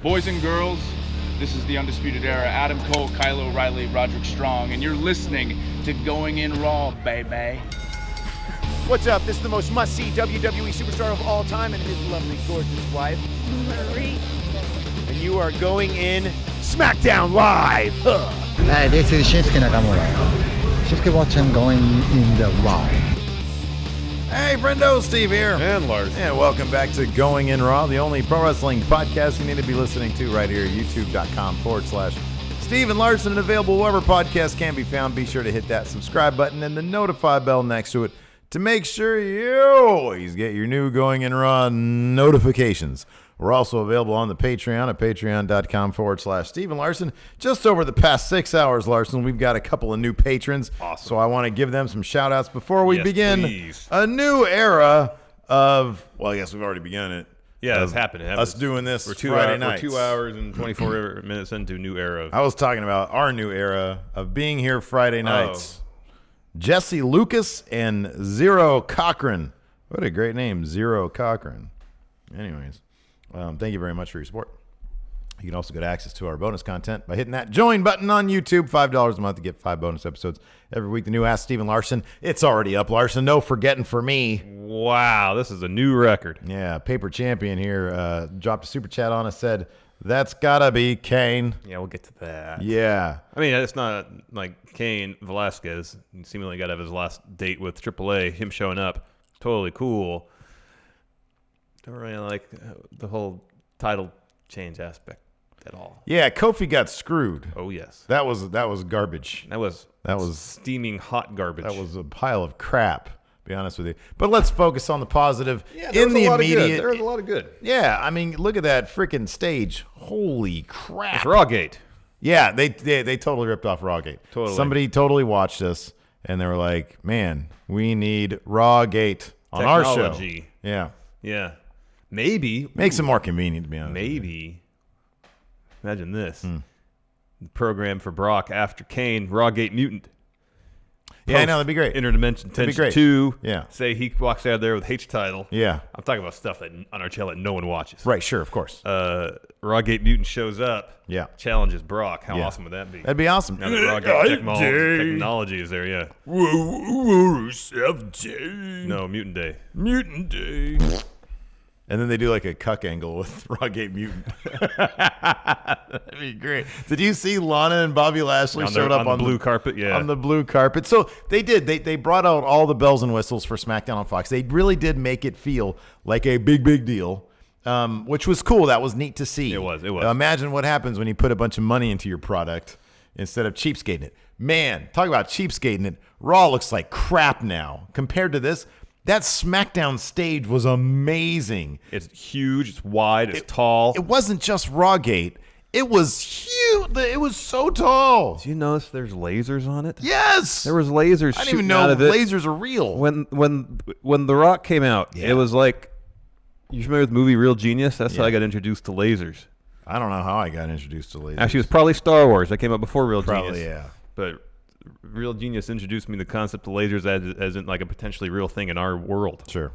Boys and girls, this is the Undisputed Era. Adam Cole, Kyle O'Reilly, Roderick Strong, and you're listening to Going In Raw, baby. What's up? This is the most must-see WWE superstar of all time and his lovely, gorgeous wife, Marie. and you are going in Smackdown Live. Hi, this is Shinsuke Nakamura. Shinsuke watching Going in the Raw. Hey, friendo, Steve here. And Larson. And welcome back to Going In Raw, the only pro wrestling podcast you need to be listening to right here at youtube.com/Steve and Larson, and available wherever podcasts can be found. Be sure to hit that subscribe button and the notify bell next to it to make sure you always get your new Going In Raw notifications. We're also available on the Patreon at patreon.com/Steve and Larson. Just over the past 6 hours, Larson, we've got a couple of new patrons. Awesome. So I want to give them some shout outs before we Yes, begin please. a new era of, well, I guess we've already begun it. Yeah, it's happening. Us doing this We're Friday nights. We're 2 hours and 24 minutes into a new era. I was talking about our new era of being here Friday nights. Jesse Lucas and Zero Cochran. What a great name, Zero Cochran. Anyways, thank you very much for your support. You can also get access to our bonus content by hitting that join button on YouTube. $5 a month to get 5 bonus episodes every week. The new Ask Steve and Larson. It's already up, Larson. No forgetting for me. Wow, this is a new record. Yeah, Paper Champion here dropped a super chat on us, said, that's gotta be Kane. Yeah, we'll get to that. Yeah. I mean, it's not like Cain Velasquez. He seemingly got to have his last date with AAA. Him showing up, totally cool. Don't really like the whole title change aspect at all. Yeah, Kofi got screwed. Oh yes, That was garbage. that was steaming hot garbage. That was a pile of crap, to be honest with you. But let's focus on the positive. yeah. There was a lot of good. There was a lot of good. Yeah, I mean, look at that freaking stage. Holy crap. It's Rawgate. Yeah, they totally ripped off Rawgate. Totally. Somebody totally watched us, and they were like, man, we need Rawgate on our show. Technology. Yeah. Yeah. Maybe. Makes it more convenient, to be honest. Maybe. Imagine this. The program for Brock after Kane, Rawgate Mutant. Yeah, I know, that'd be great. Interdimension That'd be Tension great. 2. Yeah. Say he walks out of there with H title. Yeah. I'm talking about stuff that on our channel that no one watches. Right, sure, of course. Rawgate Mutant shows up. Yeah. Challenges Brock. How Yeah. awesome would that be? That'd be awesome. Now that Rawgate technology is there, yeah. No, Mutant Day. Mutant Day. And then they do like a cuck angle with Rawgate Mutant. That'd be great. Did you see Lana and Bobby Lashley showed up on the blue carpet? Yeah. on the blue carpet. So they did. They brought out all the bells and whistles for SmackDown on Fox. They really did make it feel like a big deal, which was cool. That was neat to see. It was. Imagine what happens when you put a bunch of money into your product instead of cheapskating it. Man, talk about cheapskating it. Raw looks like crap now compared to this. That SmackDown stage was amazing. It's huge. It's wide. It's tall. It wasn't just Rawgate. It was huge. It was so tall. Do you notice there's lasers on it? Yes. There was lasers. I didn't even shooting know out of it. lasers are real. When The Rock came out, Yeah. it was like, you familiar with the movie Real Genius? That's how Yeah. I got introduced to lasers. I don't know how I got introduced to lasers. Actually, it was probably Star Wars. That came out before Real Probably, Genius. yeah. But Real Genius introduced me to the concept of lasers as in like a potentially real thing in our world. Sure.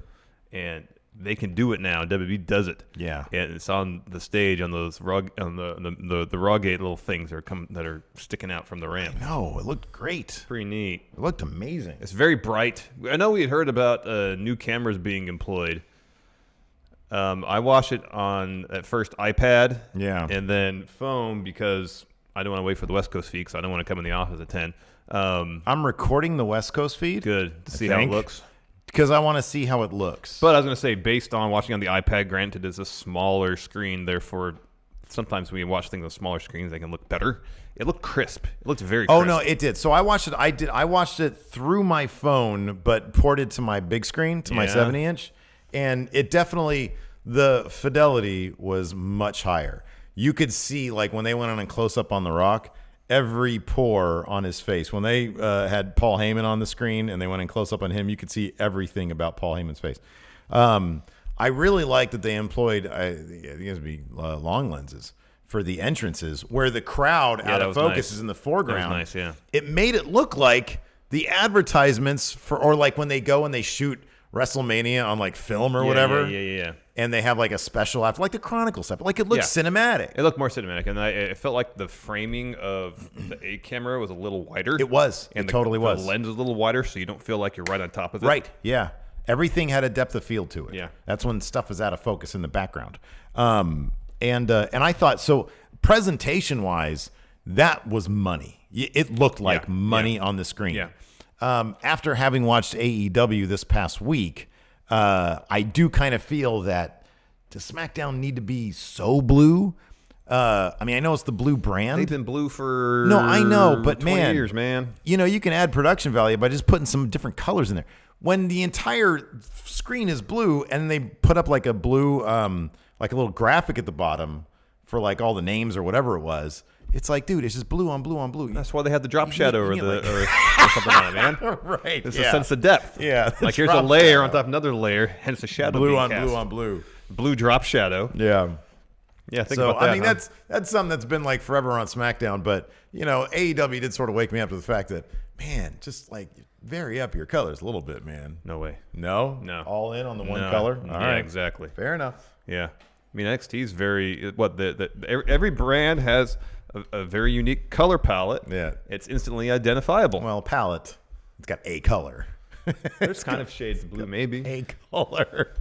And they can do it now. WWE does it. Yeah. And it's on the stage on those the Rawgate little things that are sticking out from the ramp. No, it looked great. Pretty neat. It looked amazing. It's very bright. I know we had heard about new cameras being employed. I watched it on at first iPad, Yeah. and then phone because I don't want to wait for the West Coast feed because I don't want to come in the office at 10. I'm recording the West Coast feed. Good to see how it looks. Because I want to see how it looks. But I was going to say, based on watching on the iPad, granted, it's a smaller screen. Therefore, sometimes when you watch things on smaller screens, they can look better. It looked crisp. It looked very crisp. Oh no, it did. So I watched it. I watched it through my phone, but ported to my big screen, to my 70-inch, and it definitely, the fidelity was much higher. You could see, like when they went on a close up on The Rock, every pore on his face. When they had Paul Heyman on the screen and they went in close up on him, you could see everything about Paul Heyman's face. I really like that they employed, I think it would be long lenses for the entrances, where the crowd out of focus is in the foreground. That was nice, yeah. It made it look like the advertisements for, or like when they go and they shoot WrestleMania on like film or whatever. Yeah. And they have like a special after, like the Chronicle stuff. Like it looks cinematic. It looked more cinematic, and it felt like the framing of the A camera was a little wider. It was. And it totally was. The lens was a little wider, so you don't feel like you're right on top of it. Right. Yeah. Everything had a depth of field to it. Yeah. That's when stuff is out of focus in the background. And I thought, so presentation wise, that was money. It looked like money on the screen. Yeah. After having watched AEW this past week, I do kind of feel that does SmackDown need to be so blue? I mean, I know it's the blue brand. They've been blue for no, I know, but 20 years, man. You know, you can add production value by just putting some different colors in there. When the entire screen is blue and they put up like a blue, like a little graphic at the bottom for like all the names or whatever it was, it's like, dude, it's just blue on blue on blue. That's why they had the drop shadow or something on it, man. Right. It's a sense of depth. Yeah. Like here's a layer on top of another layer, hence the shadow. Blue being on cast. blue on blue. Blue drop shadow. Yeah. Yeah, think So about that. I mean, that's something that's been like forever on SmackDown, but you know, AEW did sort of wake me up to the fact that, man, just like vary up your colors a little bit, man. No way. No, all in on the one color. All right, exactly. Fair enough. Yeah, I mean NXT's very every brand has a very unique color palette. Yeah, it's instantly identifiable. Well, palette, it's got a color. There's kind of shades of blue, maybe a color.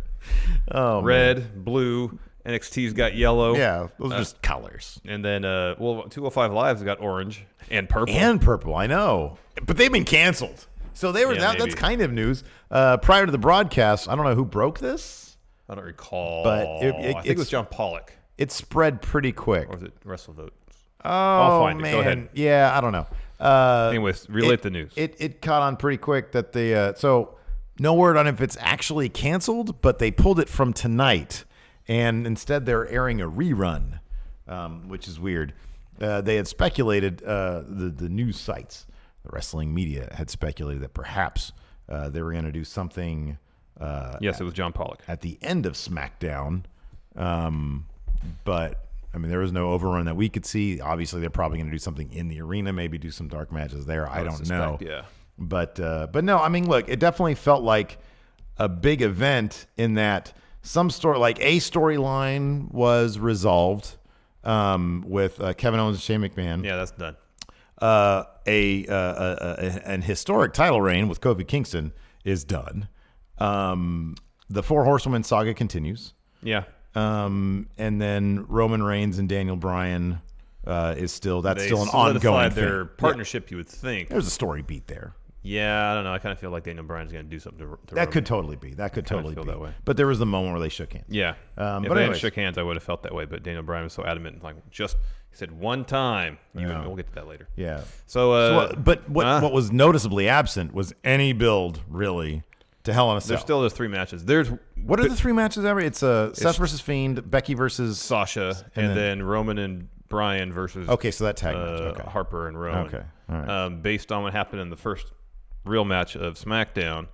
Oh, red, man. Blue. NXT's got yellow. Yeah, those are just colors. And then, 205 Live's got orange and purple. And purple, I know, but they've been canceled. So they were. That's kind of news. Prior to the broadcast, I don't know who broke this. I don't recall, but I think it was John Pollock. It spread pretty quick. Or was it WrestleVote? Oh, I'll find man. it. Go ahead. Yeah, I don't know. Anyways, relate the news. It caught on pretty quick that so no word on if it's actually canceled, but they pulled it from tonight, and instead they're airing a rerun, which is weird. They had speculated, the news sites, the wrestling media had speculated that perhaps they were going to do something. Yes, it was John Pollock. At the end of SmackDown, but I mean, there was no overrun that we could see. Obviously, they're probably going to do something in the arena, maybe do some dark matches there. I don't know. Yeah. But no, I mean, look, it definitely felt like a big event in that some story, like a storyline was resolved with Kevin Owens and Shane McMahon. Yeah, that's done. An historic title reign with Kofi Kingston is done. The Four Horsewomen saga continues. Yeah. And then Roman Reigns and Daniel Bryan is still an ongoing solidified thing. their partnership, you would think. There's a story beat there. Yeah, I don't know. I kind of feel like Daniel Bryan's going to do something to that Roman. Could totally be. That could totally feel be. That way. But there was the moment where they shook hands. Yeah. If they hadn't shook hands, I would have felt that way. But Daniel Bryan was so adamant, like he said one time. We'll get to that later. Yeah. So, but what was noticeably absent was any build really to Hell in a Cell. There's still those three matches. What are the three matches ever? It's Seth versus Fiend, Becky versus Sasha, and then Roman and Bryan versus. Okay, so that tag match. Okay. Harper and Rowan. Okay. All right. Based on what happened in the first real match of SmackDown,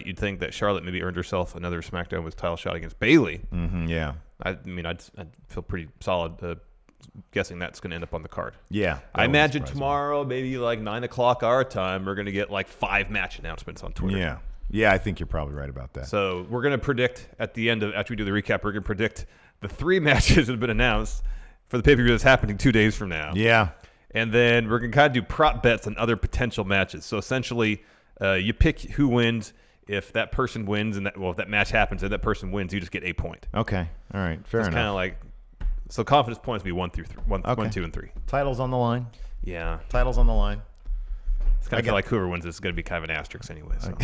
you'd think that Charlotte maybe earned herself another SmackDown with title shot against Bayley. Mm-hmm, yeah. I mean, I'd feel pretty solid guessing that's going to end up on the card. Yeah. I imagine tomorrow, maybe like 9 o'clock our time, we're going to get like 5 match announcements on Twitter. Yeah. Yeah, I think you're probably right about that. So we're going to predict at the end after we do the recap, we're going to predict the 3 matches that have been announced for the pay-per-view that's happening 2 days from now. Yeah. And then we're going to kind of do prop bets on other potential matches. So essentially, you pick who wins. If that person wins, if that match happens and that person wins, you just get a point. Okay. All right. Fair enough. It's kind of like, so confidence points be 1 through 3, 1, 2, and 3. Titles on the line. Yeah. Titles on the line. It's kind of feel like whoever wins this is going to be kind of an asterisk anyway. So.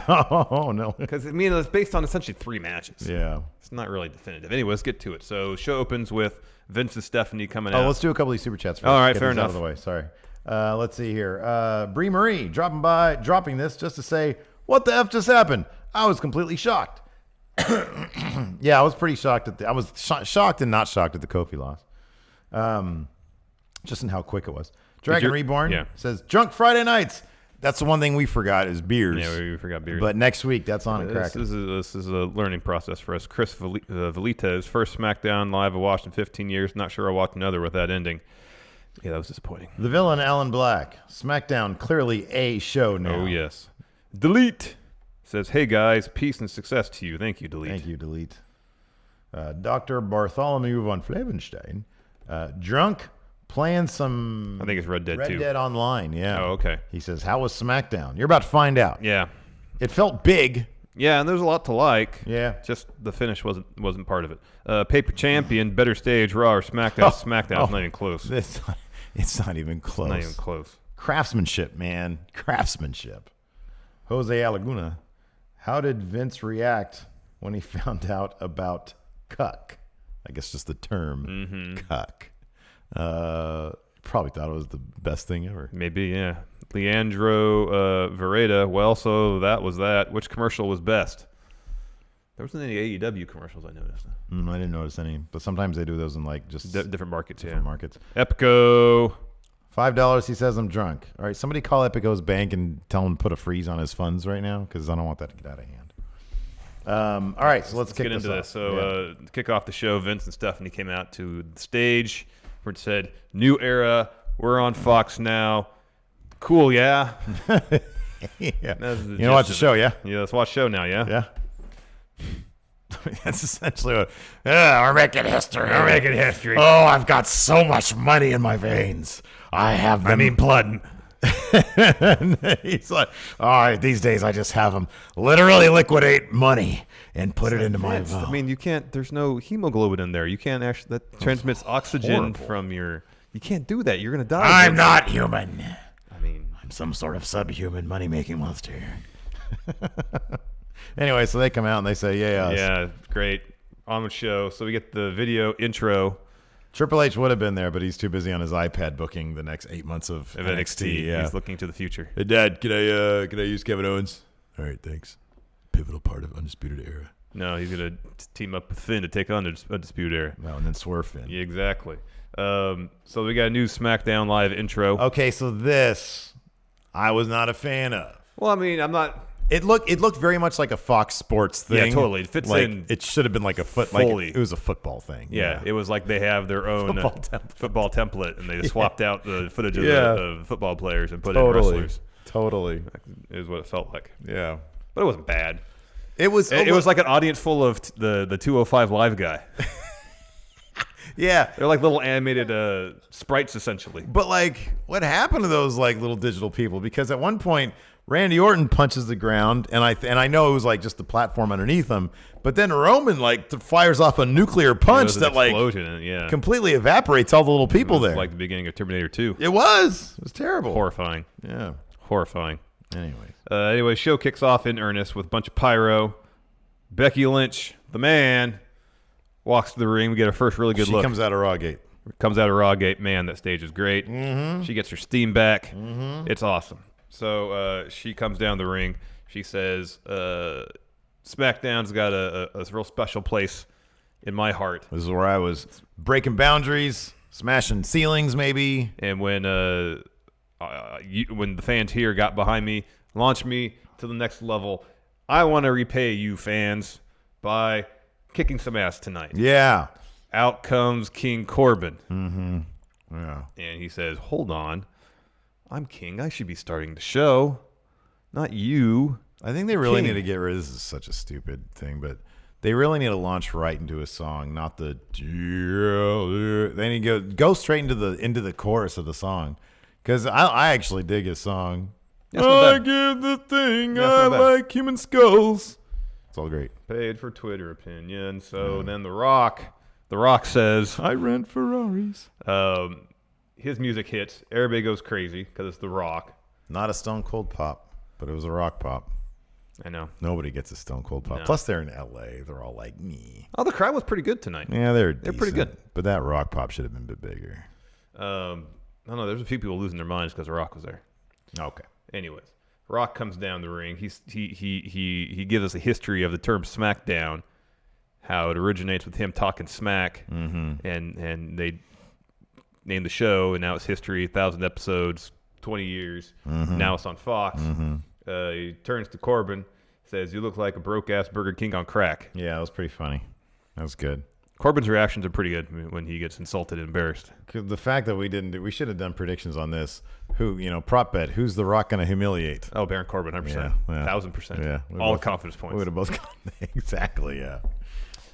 Oh, no. Because, I mean, it's based on essentially 3 matches. Yeah. It's not really definitive. Anyway, let's get to it. So show opens with Vince and Stephanie coming out. Oh, let's do a couple of these super chats first. All right, fair enough. Out of the way. Sorry. Let's see here. Brie Marie dropping this just to say, what the F just happened? I was completely shocked. Yeah, I was pretty shocked. I was shocked and not shocked at the Kofi loss. Just in how quick it was. Dragon Reborn says, drunk Friday nights. That's the one thing we forgot is beers. Yeah, we forgot beers. But next week, that's on a cracker. This is a learning process for us. Chris Velitez, first SmackDown live I watched in 15 years. Not sure I watched another with that ending. Yeah, that was disappointing. The villain, Alan Black. SmackDown, clearly a show now. Oh, yes. Delete. Says, hey, guys, peace and success to you. Thank you, Delete. Thank you, Delete. Dr. Bartholomew von Flavenstein. Drunk, playing some... I think it's Red Dead 2. Red Dead Online, yeah. Oh, okay. He says, how was Smackdown? You're about to find out. Yeah. It felt big. Yeah, and there's a lot to like. Yeah. Just the finish wasn't part of it. Paper Champion, better stage, Raw or SmackDown. SmackDown's not even close. It's not even close. Not even close. Craftsmanship, man. Craftsmanship. Jose Alaguna. How did Vince react when he found out about cuck? I guess just the term cuck. Probably thought it was the best thing ever. Maybe, yeah. Leandro Vereda. Well, so that was that. Which commercial was best? There wasn't any AEW commercials I noticed. I didn't notice any, but sometimes they do those in like just different markets. Different markets. Epico. $5. He says I'm drunk. All right, somebody call Epico's bank and tell him to put a freeze on his funds right now because I don't want that to get out of hand. All right, so let's get into this. So to kick off the show, Vince and Stephanie came out to the stage where it said, "New era. We're on Fox now." Cool, yeah. Yeah. You know, watch the show, yeah? Yeah, let's watch the show now, yeah? Yeah. That's essentially what. We're making history. We're making history. Oh, I've got so much money in my veins. I have them. I mean, blood. He's like, all right, these days I just have them literally liquidate money and put it into my vault. I mean, you can't, there's no hemoglobin in there. You can't actually, that transmits oxygen horrible. from your, you can't do that. You're going to die. I'm not human. I mean, I'm some sort of subhuman money-making monster. Anyway, so they come out and they say, yeah, great. On the show. So we get the video intro. Triple H would have been there, but he's too busy on his iPad booking the next 8 months of NXT. Yeah. He's looking to the future. Hey, Dad, can I use Kevin Owens? All right, thanks. Pivotal part of Undisputed Era. No, he's going to team up with Finn to take on Undisputed Era. No, and then swerve Finn. Yeah, exactly. So we got a new SmackDown Live intro. Okay, so this I was not a fan of. Well, I mean, I'm not. It looked very much like a Fox Sports thing. Yeah, totally. It fits in. It should have been like a fully. It was a football thing. Yeah, it was like they have their own football template, and they just swapped out the footage of the football players and put in wrestlers. Totally, is what it felt like. Yeah, but it wasn't bad. It was like an audience full of the 205 Live guy. Yeah, they're like little animated sprites essentially. But like, what happened to those like little digital people? Because at one point, Randy Orton punches the ground, and I know it was like just the platform underneath him. But then Roman like fires off a nuclear punch that like completely evaporates all the little people there. Like the beginning of Terminator 2. It was terrible, horrifying. Yeah, horrifying. Anyway, show kicks off in earnest with a bunch of pyro. Becky Lynch, the man, walks to the ring. We get our first really good look. She comes out of Rawgate. Man, that stage is great. Mm-hmm. She gets her steam back. Mm-hmm. It's awesome. So she comes down the ring. She says, SmackDown's got a real special place in my heart. This is where I was breaking boundaries, smashing ceilings maybe. And when the fans here got behind me, launched me to the next level, I want to repay you fans by kicking some ass tonight. Yeah. Out comes King Corbin. Mm-hmm. Yeah. And he says, hold on. I'm king. I should be starting the show, not you. I think they really need to get rid of this. Is such a stupid thing, but they really need to launch right into a song, not the. They need to go straight into the chorus of the song, because I actually dig his song. I give the thing I like human skulls. It's all great. Paid for Twitter opinion. So then The Rock says, I rent Ferraris. His music hits. Everybody goes crazy because it's The Rock. Not a Stone Cold pop, but it was a rock pop. I know. Nobody gets a Stone Cold pop. No. Plus, they're in L.A. They're all like me. Oh, the crowd was pretty good tonight. Yeah, they're pretty good. But that rock pop should have been a bit bigger. I don't know. There's a few people losing their minds because The Rock was there. Okay. Anyways, Rock comes down the ring. He gives us a history of the term SmackDown, how it originates with him talking smack, and they named the show, and now it's history, 1,000 episodes, 20 years. Now it's on Fox. He turns to Corbin, says, "You look like a broke-ass Burger King on crack." Yeah, that was pretty funny. That was good. Corbin's reactions are pretty good when he gets insulted and embarrassed. The fact that we should have done predictions on this. Prop bet, who's The Rock going to humiliate? Oh, Baron Corbin, 100%. Yeah. 1,000%. Yeah. All the confidence points. We would have both gone exactly, yeah.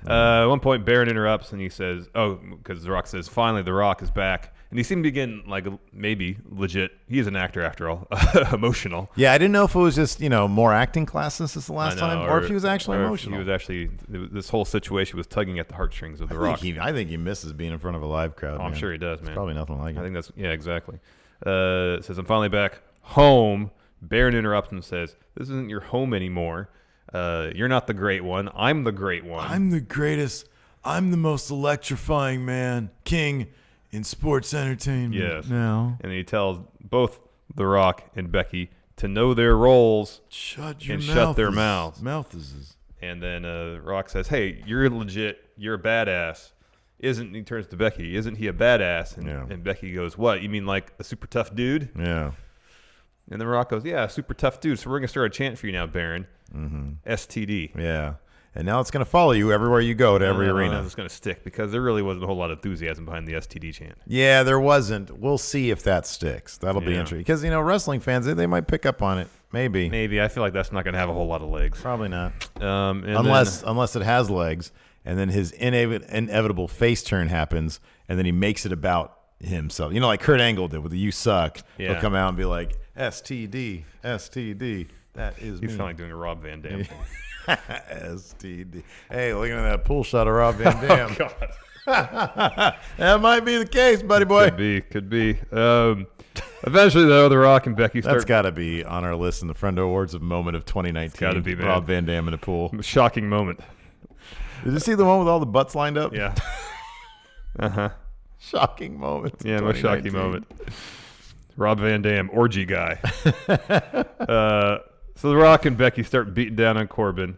At one point, Baron interrupts and he says, because The Rock says, finally, The Rock is back. And he seemed to be getting, maybe legit. He is an actor after all, emotional. Yeah, I didn't know if it was just, more acting classes since the last time, or if he was actually emotional. He was actually, this whole situation was tugging at the heartstrings of The Rock. I think he misses being in front of a live crowd. Oh, I'm sure he does, man. It's probably nothing like it. I think that's, exactly. It says, I'm finally back home. Baron interrupts and says, this isn't your home anymore. You're not the great one. I'm the great one. I'm the greatest. I'm the most electrifying king in sports entertainment. Yes. Now. And he tells both The Rock and Becky to know their roles shut their mouths. And then Rock says, hey, you're legit. You're a badass. He turns to Becky. Isn't he a badass? And Becky goes, what? You mean like a super tough dude? Yeah. And then Rock goes, yeah, super tough dude. So we're going to start a chant for you now, Baron. STD. Yeah. And now it's going to follow you everywhere you go to every arena. It's going to stick because there really wasn't a whole lot of enthusiasm behind the STD chant. Yeah, there wasn't. We'll see if that sticks. That'll be interesting. Because, wrestling fans, they might pick up on it. Maybe. I feel like that's not going to have a whole lot of legs. Probably not. Unless it has legs, and then his inevitable face turn happens, and then he makes it about himself. Like Kurt Angle did with the "You Suck." Yeah. He'll come out and be like, STD, STD. That is me. He's like doing a Rob Van Dam thing. STD. Hey, looking at that pull shot of Rob Van Dam. Oh, God. That might be the case, buddy boy. Could be. Eventually, though, The Rock and Becky start. That's got to be on our list in the Friendo Awards of Moment of 2019. Got to be, man. Rob Van Dam in a pool. Shocking moment. Did you see the one with all the butts lined up? Yeah. Shocking moment. Yeah, most shocking moment. Rob Van Dam, orgy guy. So The Rock and Becky start beating down on Corbin.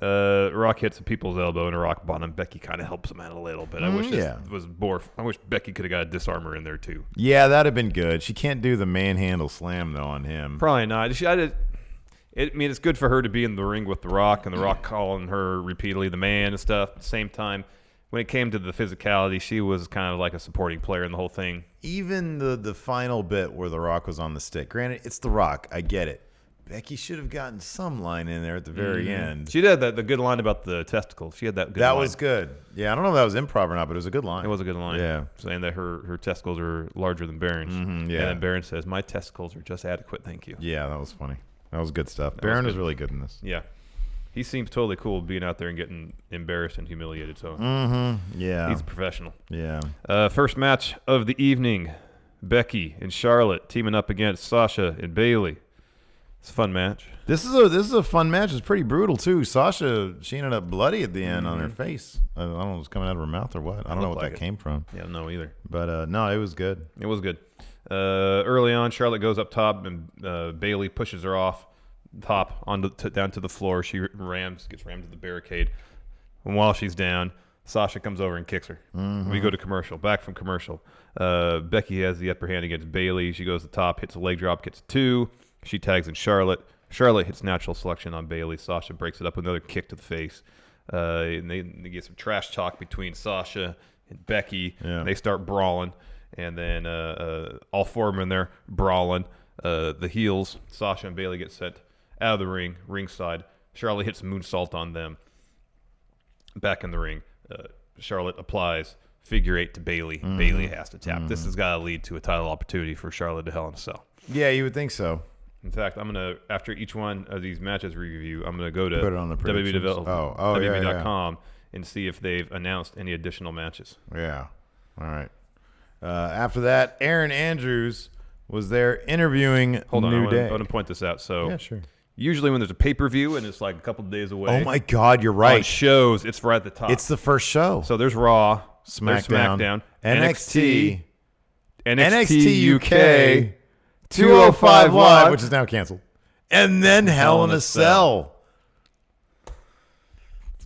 Rock hits a people's elbow and a rock bottom. Becky kind of helps him out a little bit. I wish this was more. I wish Becky could have got a disarmer in there too. Yeah, that'd have been good. She can't do the manhandle slam though on him. Probably not. It's good for her to be in the ring with The Rock and The Rock calling her repeatedly the man and stuff. At the same time, when it came to the physicality, she was kind of like a supporting player in the whole thing. Even the final bit where The Rock was on the stick. Granted, it's The Rock. I get it. Becky should have gotten some line in there at the very end. She did the good line about the testicles. She had that good line. That was good. Yeah, I don't know if that was improv or not, but it was a good line. It was a good line. Yeah. Saying that her testicles are larger than Baron's. Yeah. And then Baron says, my testicles are just adequate, thank you. Yeah, that was funny. That was good stuff. Baron was really good in this. Yeah. He seems totally cool being out there and getting embarrassed and humiliated. So yeah. He's a professional. Yeah. First match of the evening. Becky and Charlotte teaming up against Sasha and Bayley. It's a fun match. This is a fun match. It's pretty brutal too. Sasha, she ended up bloody at the end on her face. I don't know if it was coming out of her mouth or what. I don't know what that came from. Yeah, I don't know either. But no, it was good. It was good. Early on, Charlotte goes up top and Bayley pushes her off top down to the floor. She gets rammed to the barricade. And while she's down, Sasha comes over and kicks her. We go to commercial. Back from commercial. Becky has the upper hand against Bayley. She goes to the top, hits a leg drop, gets 2. She tags in Charlotte. Charlotte hits natural selection on Bayley. Sasha breaks it up with another kick to the face. And they get some trash talk between Sasha and Becky. Yeah. They start brawling. And then all 4 of them in there brawling. The heels, Sasha and Bayley, get sent out of the ring, ringside. Charlotte hits a moonsault on them. Back in the ring. Charlotte applies figure 8 to Bayley. Bayley has to tap. This has got to lead to a title opportunity for Charlotte to Hell in a Cell. Yeah, you would think so. In fact, I'm gonna, after each one of these matches review, I'm gonna go to Put it on the WWE.com and see if they've announced any additional matches. Yeah. All right. After that, Aaron Andrews was there interviewing Hold on, New Day. I want to point this out. So yeah, sure. Usually when there's a pay-per-view and it's like a couple of days away. Oh my God, you're right. On shows, it's right at the top. It's the first show. So there's Raw, SmackDown, NXT UK, 205 Live, which is now canceled, and then Hell in a Cell.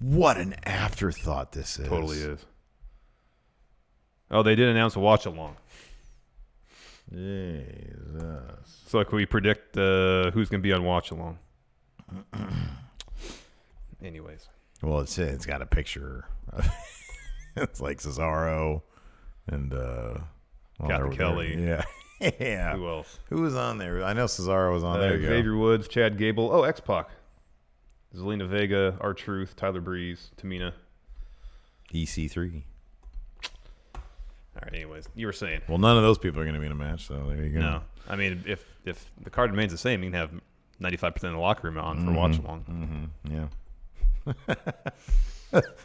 What an afterthought this is. Totally is. Oh, they did announce a watch-along. Jesus. So can we predict who's going to be on watch-along? Anyways. Well, it's got a picture. It's like Cesaro and Kathy Kelly. Yeah. Yeah. Who else? Who was on there? I know Cesaro was on there. Xavier Woods, Chad Gable. Oh, X-Pac. Zelina Vega, R-Truth, Tyler Breeze, Tamina. EC3. All right, anyways, you were saying. Well, none of those people are going to be in a match, so there you go. No. I mean, if the card remains the same, you can have 95% of the locker room on for watch along. Yeah.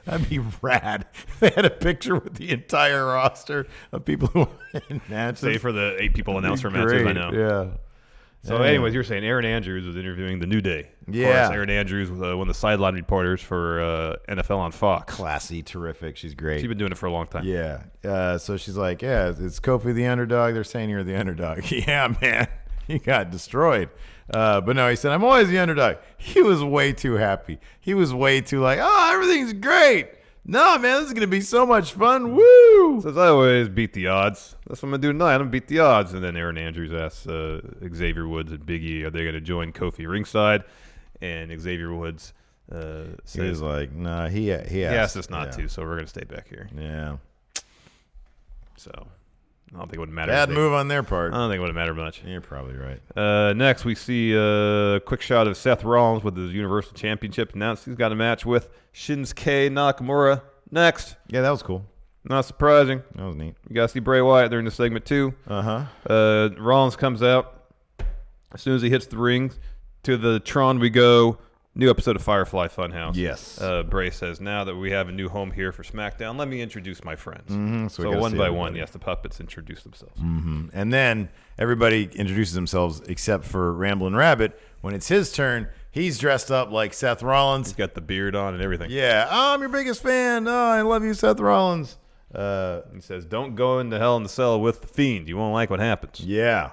That'd be rad. They had a picture with the entire roster of people who were in matches. Save for the 8 people announced for matches, I know. Yeah. So, anyways, you were saying Aaron Andrews was interviewing the New Day. Of course, Aaron Andrews was one of the sideline reporters for NFL on Fox. Classy, terrific. She's great. She's been doing it for a long time. Yeah. So she's like, yeah, it's Kofi the underdog. They're saying you're the underdog. Yeah, man. He got destroyed. But no, he said, I'm always the underdog. He was way too happy. He was way too like, oh, everything's great. No, man, this is going to be so much fun. Woo! Says, I always beat the odds. That's what I'm going to do tonight. I'm going to beat the odds. And then Aaron Andrews asks Xavier Woods and Big E, are they going to join Kofi ringside? And Xavier Woods says, he was like, nah, he asked us not to, so we're going to stay back here. Yeah. So, I don't think it would matter. Bad move on their part. I don't think it would matter much. You're probably right. Next, we see a quick shot of Seth Rollins with his Universal Championship announced. He's got a match with Shinsuke Nakamura next. Yeah, that was cool. Not surprising. That was neat. You got to see Bray Wyatt during the segment, too. Rollins comes out. As soon as he hits the ring, to the Tron we go. New episode of Firefly Funhouse. Yes. Bray says, now that we have a new home here for SmackDown, let me introduce my friends. So one by one, yes, the puppets introduce themselves. And then everybody introduces themselves except for Ramblin' Rabbit. When it's his turn, he's dressed up like Seth Rollins. He's got the beard on and everything. Yeah. Oh, I'm your biggest fan. Oh, I love you, Seth Rollins. He says, don't go into Hell in the Cell with the Fiend. You won't like what happens. Yeah.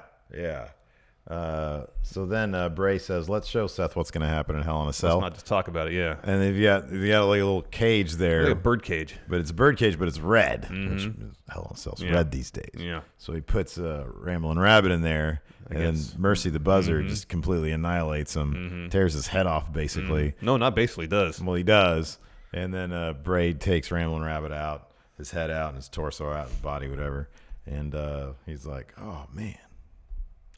So then Bray says, let's show Seth what's going to happen in Hell in a Cell. Let's not just talk about it, yeah. And they've got like a little cage there. Like a bird cage. But it's a bird cage, but it's red. Which Hell in a Cell's red these days. Yeah. So he puts Ramblin' Rabbit in there, and then Mercy the Buzzer just completely annihilates him, tears his head off, basically. No, not basically, does. Well, he does. And then Bray takes Ramblin' Rabbit out, his head out, and his torso out, his body, whatever. And he's like, oh, man.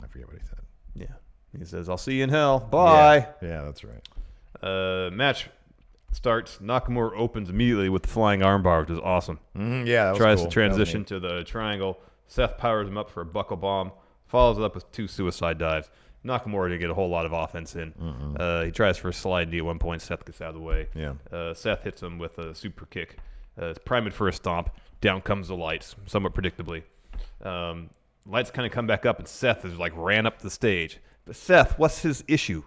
I forget what he said. Yeah. He says, I'll see you in hell. Bye. Yeah, that's right. Match starts. Nakamura opens immediately with the flying armbar, which is awesome. Yeah, that was Tries cool. to transition to the triangle. Seth powers him up for a buckle bomb. Follows it up with 2 suicide dives. Nakamura didn't get a whole lot of offense in. He tries for a slide knee at one point. Seth gets out of the way. Yeah. Seth hits him with a super kick. It's primed for a stomp. Down comes the lights, somewhat predictably. Lights kind of come back up, and Seth is like ran up the stage. But Seth, what's his issue?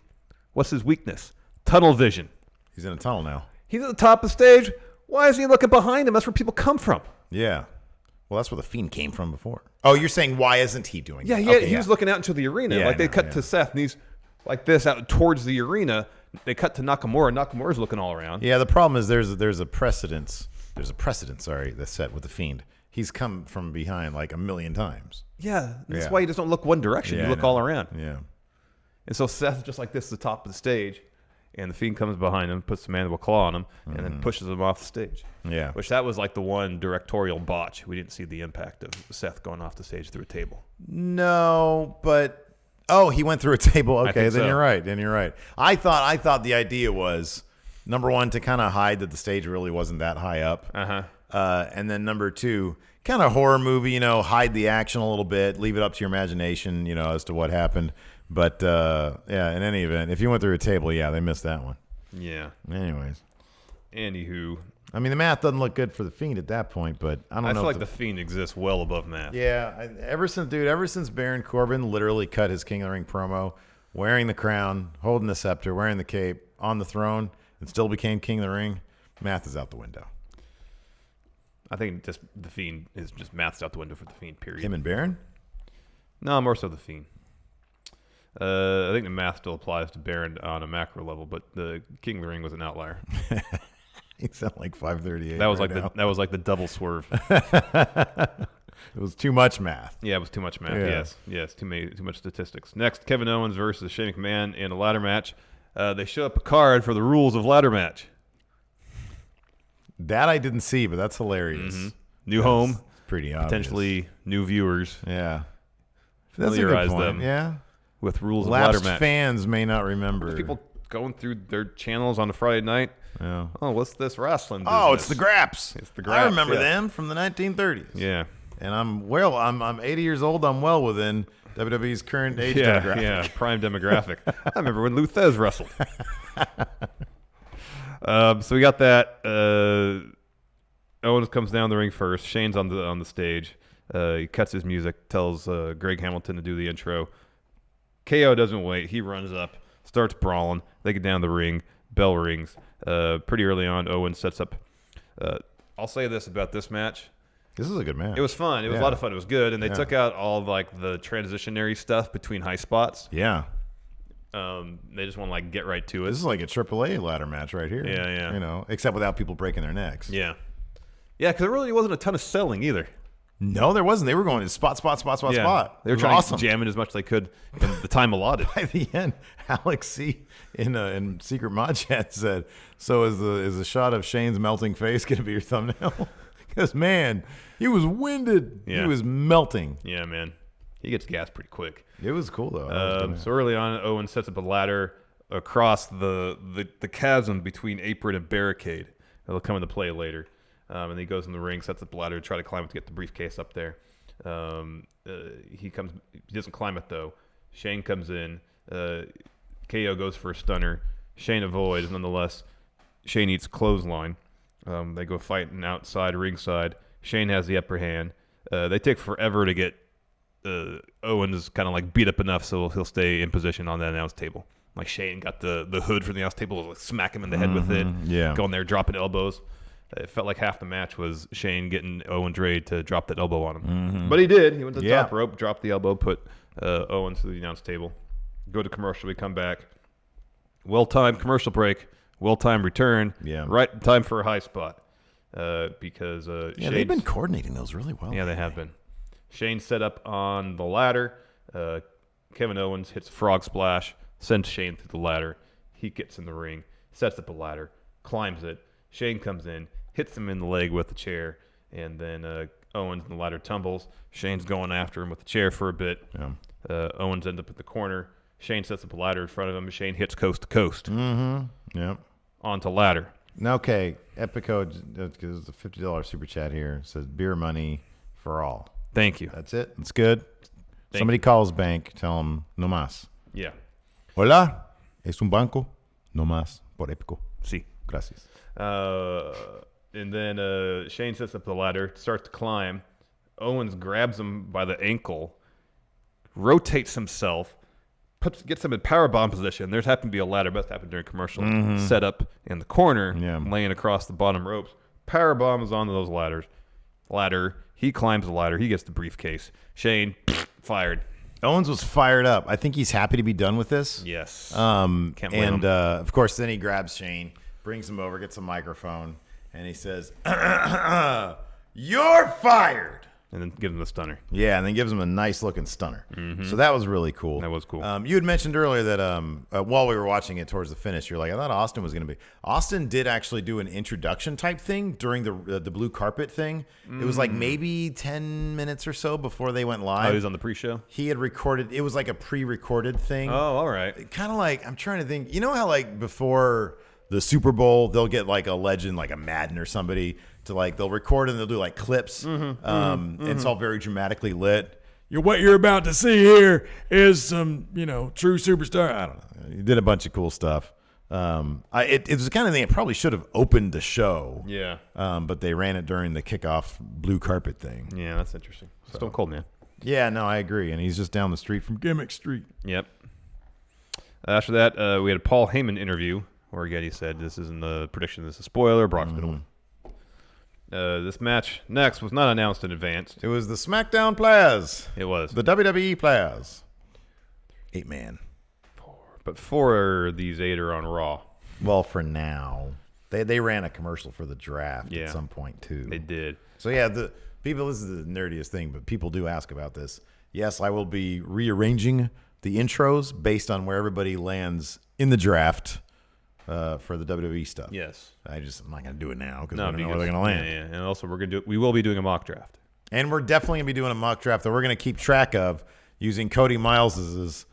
What's his weakness? Tunnel vision. He's in a tunnel now. He's at the top of the stage. Why isn't he looking behind him? That's where people come from. Yeah. Well, that's where the Fiend came from before. Oh, you're saying why isn't he doing that? Yeah, he was looking out into the arena. Yeah, they cut to Seth, and he's like this out towards the arena. They cut to Nakamura. Nakamura's looking all around. Yeah, the problem is there's a precedence. There's a precedent, that's set with the Fiend. He's come from behind like a million times. Yeah, that's why he doesn't look one direction. You look all around. Yeah. And so Seth's just like this at the top of the stage, and the Fiend comes behind him, puts the mandible claw on him, and then pushes him off the stage. Yeah. Which that was like the one directorial botch. We didn't see the impact of Seth going off the stage through a table. No, but he went through a table. Okay, then you're right. I thought the idea was number one to kind of hide that the stage really wasn't that high up. And then number two, kind of horror movie, hide the action a little bit, leave it up to your imagination, as to what happened. But, in any event, if you went through a table, they missed that one. Yeah. Anyways. Anywho. I mean, the math doesn't look good for the Fiend at that point, but I don't know. I feel like the Fiend exists well above math. Yeah. Ever since Baron Corbin literally cut his King of the Ring promo, wearing the crown, holding the scepter, wearing the cape, on the throne, and still became King of the Ring, math is out the window. I think just the Fiend is just maths out the window for the Fiend, period. Him and Baron? No, more so the Fiend. I think the math still applies to Baron on a macro level, but the King of the Ring was an outlier. He sounded like 538. That was like the double swerve. It was too much math. Yeah, it was too much math. Yes, too much statistics. Next, Kevin Owens versus Shane McMahon in a ladder match. They show up a card for the rules of ladder match. That I didn't see, but that's hilarious. New home, Pretty obvious. potentially new viewers. Yeah. That's a good Familiarize point. them Yeah. with rules of ladder Lapsed match. fans may not remember. People going through their channels on a Friday night. Yeah. Oh, what's this wrestling business? Oh, it's the Graps. It's the I Graps, remember yeah. them from the 1930s. Yeah. And I'm 80 years old. I'm well within WWE's current age Yeah, demographic. yeah, prime demographic. I remember when Luthez wrestled. So we got that. Owens comes down the ring first. Shane's on the stage. He cuts his music, tells Greg Hamilton to do the intro. KO doesn't wait. He runs up, starts brawling. They get down the ring. Bell rings. Pretty early on, Owens sets up. I'll say this about this match. This is a good match. It was fun. It was a lot of fun. It was good. And they took out all like the transitionary stuff between high spots. Yeah. They just want to like get right to it. This is like a AAA ladder match right here. Yeah, yeah. You know, except without people breaking their necks. Yeah. Yeah, because there really wasn't a ton of selling either. No, there wasn't. They were going to spot. Yeah. They were trying awesome. to jam it as much as they could in the time allotted. By the end, Alex C. in Secret Mod Chat said, "So is the shot of Shane's melting face going to be your thumbnail?" Because man, he was winded. Yeah. He was melting. Yeah, man. He gets gas pretty quick. It was cool though. So early on, Owen sets up a ladder across the chasm between apron and barricade. That'll come into play later. And he goes in the ring, sets up the ladder to try to climb it to get the briefcase up there. He doesn't climb it though. Shane comes in. KO goes for a stunner. Shane avoids nonetheless. Shane eats clothesline. They go fighting outside ringside. Shane has the upper hand. They take forever to get Owens kind of like beat up enough so he'll stay in position on that announce table. Like Shane got the hood from the announce table, like smack him in the head with it. Yeah. Going there, dropping elbows. It felt like half the match was Shane getting Owens ready to drop that elbow on him. But he did. He went to the top rope, dropped the elbow, put Owens to the announce table. Go to commercial. We come back. Well-timed commercial break. Well-timed return. Yeah. Right time for a high spot. Because they've been coordinating those really well. yeah, they have been. Shane set up on the ladder. Kevin Owens hits a frog splash, sends Shane through the ladder. He gets in the ring, sets up a ladder, climbs it. Shane comes in, hits him in the leg with the chair, and then Owens in the ladder tumbles. Shane's going after him with the chair for a bit. Yeah. Owens ends up at the corner. Shane sets up a ladder in front of him. Shane hits coast to coast Yep. onto ladder. Now, okay, Epico, because it's a $50 super chat here, says beer money for all. Thank you. That's it. It's good. Thank Somebody you. calls bank, tell them no más. Yeah. Hola, es un banco, no más por Epico. See. Gracias. And then Shane sets up the ladder, starts to climb. Owens grabs him by the ankle, rotates himself, gets him in powerbomb position. There's happened to be a ladder, must happen during commercial, set up in the corner, laying across the bottom ropes. Powerbomb is onto those ladders. He climbs the ladder. He gets the briefcase. Shane, fired. Owens was fired up. I think he's happy to be done with this. Yes. Can't blame and him. of course, then he grabs Shane, brings him over, gets a microphone, and he says, "You're fired." And then give him the stunner. Yeah, and then gives him a nice looking stunner. So that was really cool. That was cool. You had mentioned earlier that while we were watching it towards the finish, you're like, I thought Austin was going to be. Austin did actually do an introduction type thing during the blue carpet thing. It was like maybe 10 minutes or so before they went live. Oh, he was on the pre-show? He had recorded. It was like a pre-recorded thing. Oh, all right. Kind of like, I'm trying to think. You know how like before the Super Bowl, they'll get like a legend, like a Madden or somebody to like, they'll record and they'll do like clips. And it's all very dramatically lit. What you're about to see here is some, true superstar. I don't know. He did a bunch of cool stuff. It was the kind of thing that probably should have opened the show. Yeah. But they ran it during the kickoff blue carpet thing. Yeah, that's interesting. Stone Cold, man. Yeah, no, I agree. And he's just down the street from Gimmick Street. Yep. After that, we had a Paul Heyman interview where, again, he said, this isn't a prediction, this is a spoiler, Brock's going to win. This match next was not announced in advance. It was the Smackdown players. It was. The WWE players. 8-man. But 4 of these 8 are on Raw. Well, for now. They ran a commercial for the draft Yeah. at some point, too. They did. So, yeah, the people, this is the nerdiest thing, but people do ask about this. Yes, I will be rearranging the intros based on where everybody lands in the draft. for the WWE stuff. Yes. I'm not going to do it now because No, I don't know where they're going to land. Yeah. And also, we will be doing a mock draft. And we're definitely going to be doing a mock draft that we're going to keep track of using Cody Miles's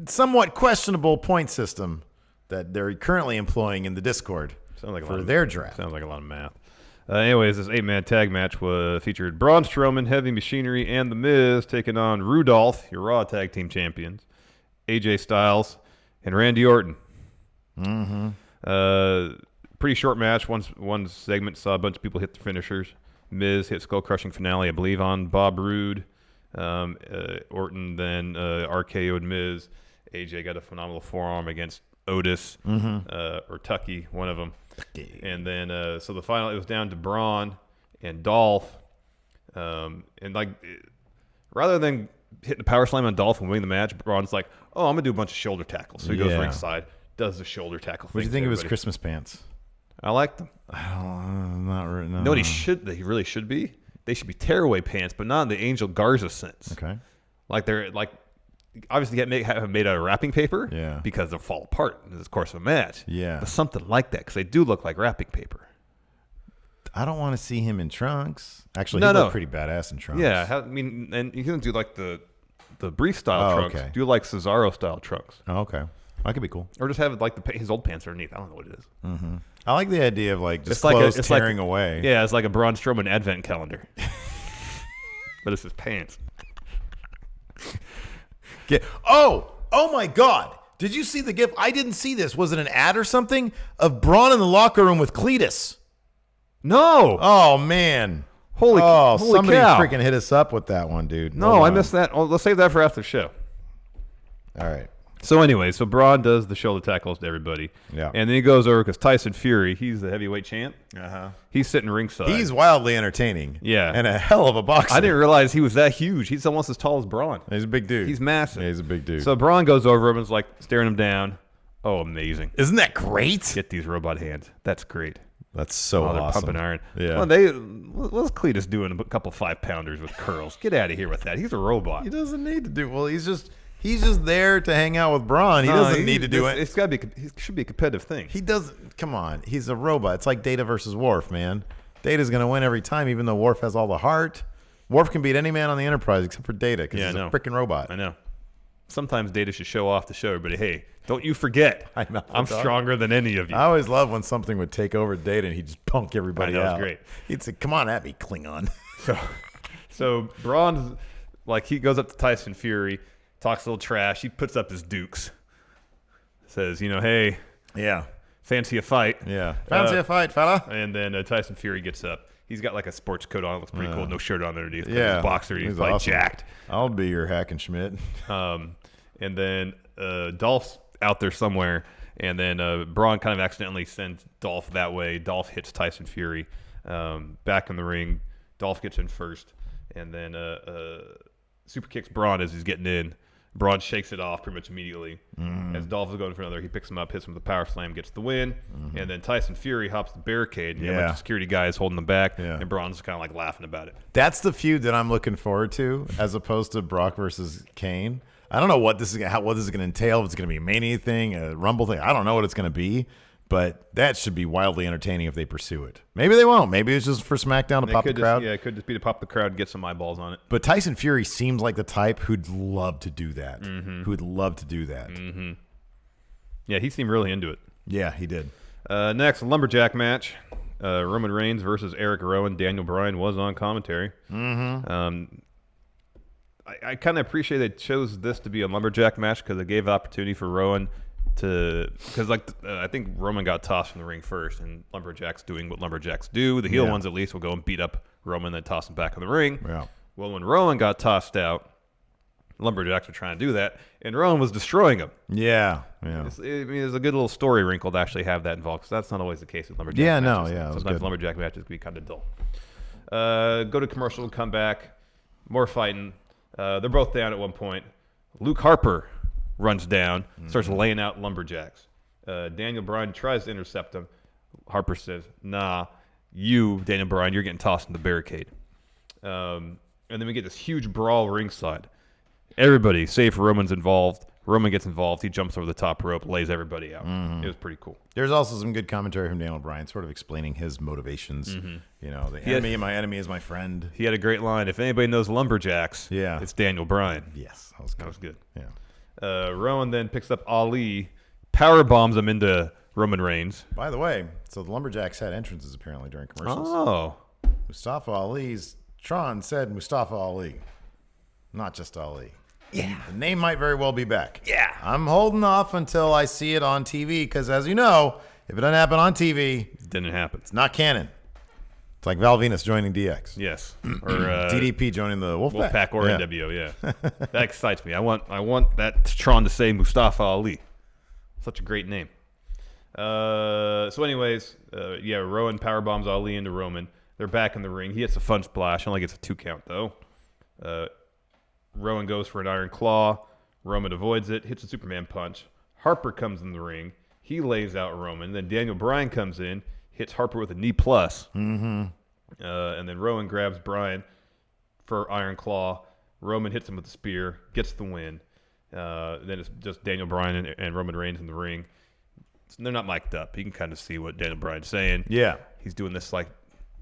somewhat questionable point system that they're currently employing in the Discord for their draft. Sounds like a lot of math. Anyways, this 8-man tag match featured Braun Strowman, Heavy Machinery, and The Miz taking on Rudolph, your Raw Tag Team Champions, AJ Styles, and Randy Orton. Pretty short match. One segment saw a bunch of people hit the finishers. Miz hit skull-crushing finale, I believe, on Bob Roode. Orton then RKO'd Miz. AJ got a phenomenal forearm against Otis or Tucky, one of them. And then so the final, it was down to Braun and Dolph. And rather than hitting the power slam on Dolph and winning the match, Braun's like, "Oh, I'm gonna do a bunch of shoulder tackles." So he goes ringside, does the shoulder tackle. What do you think of his Christmas pants? I like them. Not really. No. You know what he really should be? They should be tearaway pants, but not in the Angel Garza sense. Okay. Like they're obviously have made out of wrapping paper. Yeah. Because they'll fall apart in the course of a match. Yeah. But something like that, because they do look like wrapping paper. I don't want to see him in trunks. Actually, he looked pretty badass in trunks. Yeah. And you can do like the brief style trunks. Okay. Do like Cesaro style trunks. Oh, okay. That could be cool. Or just have like his old pants underneath. I don't know what it is. Mm-hmm. I like the idea of like just it's like clothes tearing away. Yeah, it's like a Braun Strowman advent calendar. But it's his pants. Oh my God. Did you see the GIF? I didn't see this. Was it an ad or something? Of Braun in the locker room with Cletus. No. Oh, man. Holy somebody cow. freaking hit us up with that one, dude. No, I missed that. Oh, let's save that for after the show. All right. So anyway, Braun does the shoulder tackles to everybody. Yeah. And then he goes over because Tyson Fury, he's the heavyweight champ. Uh-huh. He's sitting ringside. He's wildly entertaining. Yeah. And a hell of a boxer. I didn't realize he was that huge. He's almost as tall as Braun. He's a big dude. He's massive. Yeah, he's a big dude. So Braun goes over him and is like staring him down. Oh, amazing. Isn't that great? Get these robot hands. That's great. That's so they're awesome. pumping iron. Yeah. What's Cletus doing? A couple 5-pounders with curls. Get out of here with that. He's a robot. He doesn't need to do. Well, he's just there to hang out with Braun. He doesn't need to do it. It's got to be. It should be a competitive thing. He doesn't. Come on. He's a robot. It's like Data versus Worf, man. Data's going to win every time, even though Worf has all the heart. Worf can beat any man on the Enterprise except for Data because he's a freaking robot. I know. Sometimes Data should show off to show everybody, hey, don't you forget, I'm stronger than any of you. I always love when something would take over Data and he'd just punk everybody out. That was great. He'd say, come on at me, Klingon. So Braun's like, he goes up to Tyson Fury, talks a little trash. He puts up his dukes. Says, hey. Yeah. Fancy a fight. Yeah. Fancy a fight, fella. And then Tyson Fury gets up. He's got like a sports coat on. It looks pretty cool. No shirt on underneath. Yeah. He's a boxer. He's like awesome. jacked. I'll be your Hackenschmidt. And then Dolph's out there somewhere. And then Braun kind of accidentally sends Dolph that way. Dolph hits Tyson Fury back in the ring. Dolph gets in first. And then super kicks Braun as he's getting in. Braun shakes it off pretty much immediately. As Dolph is going for another, he picks him up, hits him with a power slam, gets the win. And then Tyson Fury hops the barricade. And a bunch of security guys holding them back. And Braun's kind of like laughing about it. That's the feud that I'm looking forward to, as opposed to Brock versus Kane. I don't know what this is going to entail. If it's going to be a Mania thing, a Rumble thing. I don't know what it's going to be. But that should be wildly entertaining if they pursue it. Maybe they won't. Maybe it's just for SmackDown to pop the crowd. It could just be to pop the crowd and get some eyeballs on it. But Tyson Fury seems like the type who'd love to do that. Who'd love to do that. Yeah, he seemed really into it. Yeah, he did. Next, Lumberjack match. Roman Reigns versus Eric Rowan. Daniel Bryan was on commentary. I kind of appreciate they chose this to be a Lumberjack match because it gave opportunity for Rowan because I think Roman got tossed from the ring first, and Lumberjack's doing what Lumberjacks do. The heel ones at least will go and beat up Roman, then toss him back in the ring. Yeah. Well, when Rowan got tossed out, Lumberjacks were trying to do that, and Rowan was destroying him. Yeah. It's a good little story wrinkle to actually have that involved, because that's not always the case with Lumberjack matches. Sometimes Lumberjack matches can be kind of dull. Go to commercial, come back, more fighting. They're both down at one point. Luke Harper runs down, starts laying out Lumberjacks. Daniel Bryan tries to intercept him. Harper says, nah, Daniel Bryan, you're getting tossed in the barricade. And then we get this huge brawl ringside. Everybody, save for Roman's involved. Roman gets involved. He jumps over the top rope, lays everybody out. It was pretty cool. There's also some good commentary from Daniel Bryan, sort of explaining his motivations. You know, my enemy is my friend. He had a great line. If anybody knows Lumberjacks, Yeah. it's Daniel Bryan. Yes, That was good. Yeah. Rowan then picks up Ali, power bombs him into Roman Reigns. By the way, so the Lumberjacks had entrances apparently during commercials. Oh. Mustafa Ali's Tron said Mustafa Ali, not just Ali. Yeah. The name might very well be back. Yeah. I'm holding off until I see it on TV because, as you know, if it doesn't happen on TV, Didn't happen. it's not canon. It's like Val Venus joining DX. Yes. Or DDP joining the Wolfpack. Wolfpack or Yeah. NWO, yeah. That excites me. I want that Tron to say Mustafa Ali. Such a great name. So anyways, Rowan powerbombs Ali into Roman. They're back in the ring. He hits a fun splash. Only gets a 2 count, though. Rowan goes for an iron claw. Roman avoids it, hits a Superman punch. Harper comes in the ring. He lays out Roman. Then Daniel Bryan comes in, hits Harper with a knee plus. And then Rowan grabs Bryan for iron claw. Roman hits him with a spear, gets the win. Then it's just Daniel Bryan and Roman Reigns in the ring. So they're not mic'd up. You can kind of see what Daniel Bryan's saying. Yeah. He's doing this like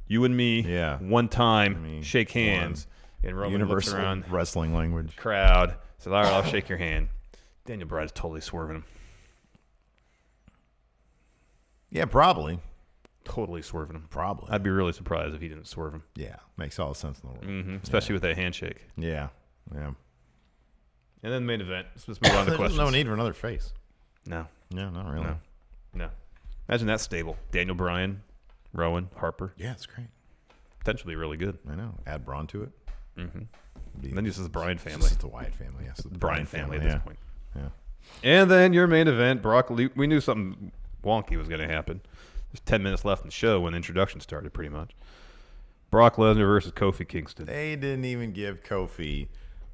you and me, one time, shake hands. And Roman looks Universal around wrestling language. crowd, says, all right, I'll shake your hand. Daniel Bryan's totally swerving him. Yeah, probably. Totally swerving him. Probably. I'd be really surprised if he didn't swerve him. Yeah, makes all the sense in the world. Especially with that handshake. Yeah. And then the main event. Let's just move on to There's questions. no need for another face. No. Yeah, not really. No. Imagine that stable. Daniel Bryan, Rowan, Harper. Yeah, it's great. Potentially really good. I know. Add Braun to it. And then this is the Bryan family. This is the Wyatt family. Yes, the Bryan family at yeah. this point. Yeah. And then your main event, Brock Lee. We knew something wonky was going to happen. There's 10 minutes left in the show when the introduction started, pretty much. Brock Lesnar versus Kofi Kingston. They didn't even give Kofi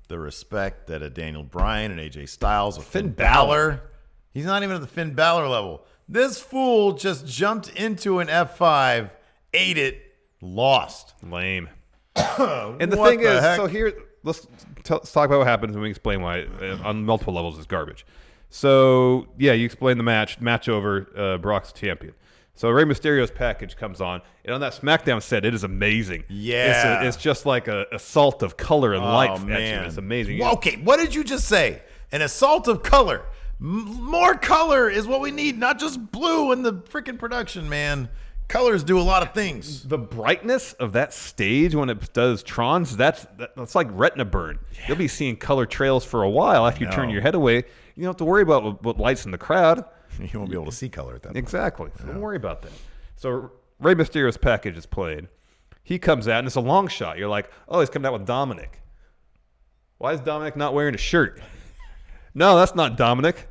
the respect that a Daniel Bryan and AJ Styles, a Finn Balor. He's not even at the Finn Balor level. This fool just jumped into an F5, ate it, lost. Lame. And the What thing the is, heck? so here, let's talk about what happens and we explain why on multiple levels it's garbage. So, yeah, you explain the match over, Brock's champion. So Rey Mysterio's package comes on, and on that SmackDown set, it is amazing. Yeah. It's just like a assault of color and light. Oh, man. It's amazing. Okay, what did you just say? An assault of color. More color is what we need, not just blue in the freaking production, man. Colors do a lot of things. The brightness of that stage when it does Trons, that's like retina burn. You'll be seeing color trails for a while after you turn your head away. You don't have to worry about what lights in the crowd. You won't be able to see color at that point. Exactly. So don't worry about that. So Rey Mysterio's package is played. He comes out, and it's a long shot. You're like, oh, he's coming out with Dominic. Why is Dominic not wearing a shirt? No, that's not Dominic.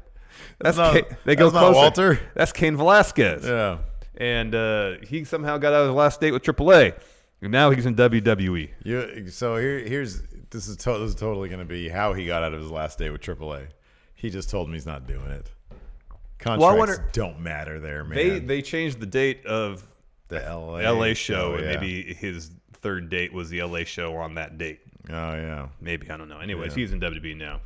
That's not- they go that's not closer. Walter. That's Cain Velasquez. Yeah. And he somehow got out of his last date with AAA. And now he's in WWE. So here's this is totally going to be how he got out of his last day with AAA. He just told me he's not doing it. Contracts don't matter there, man. They changed the date of the LA show, and yeah. maybe his third date was the LA show on that date. Oh yeah. Maybe, I don't know. Anyways, he's in WWE now.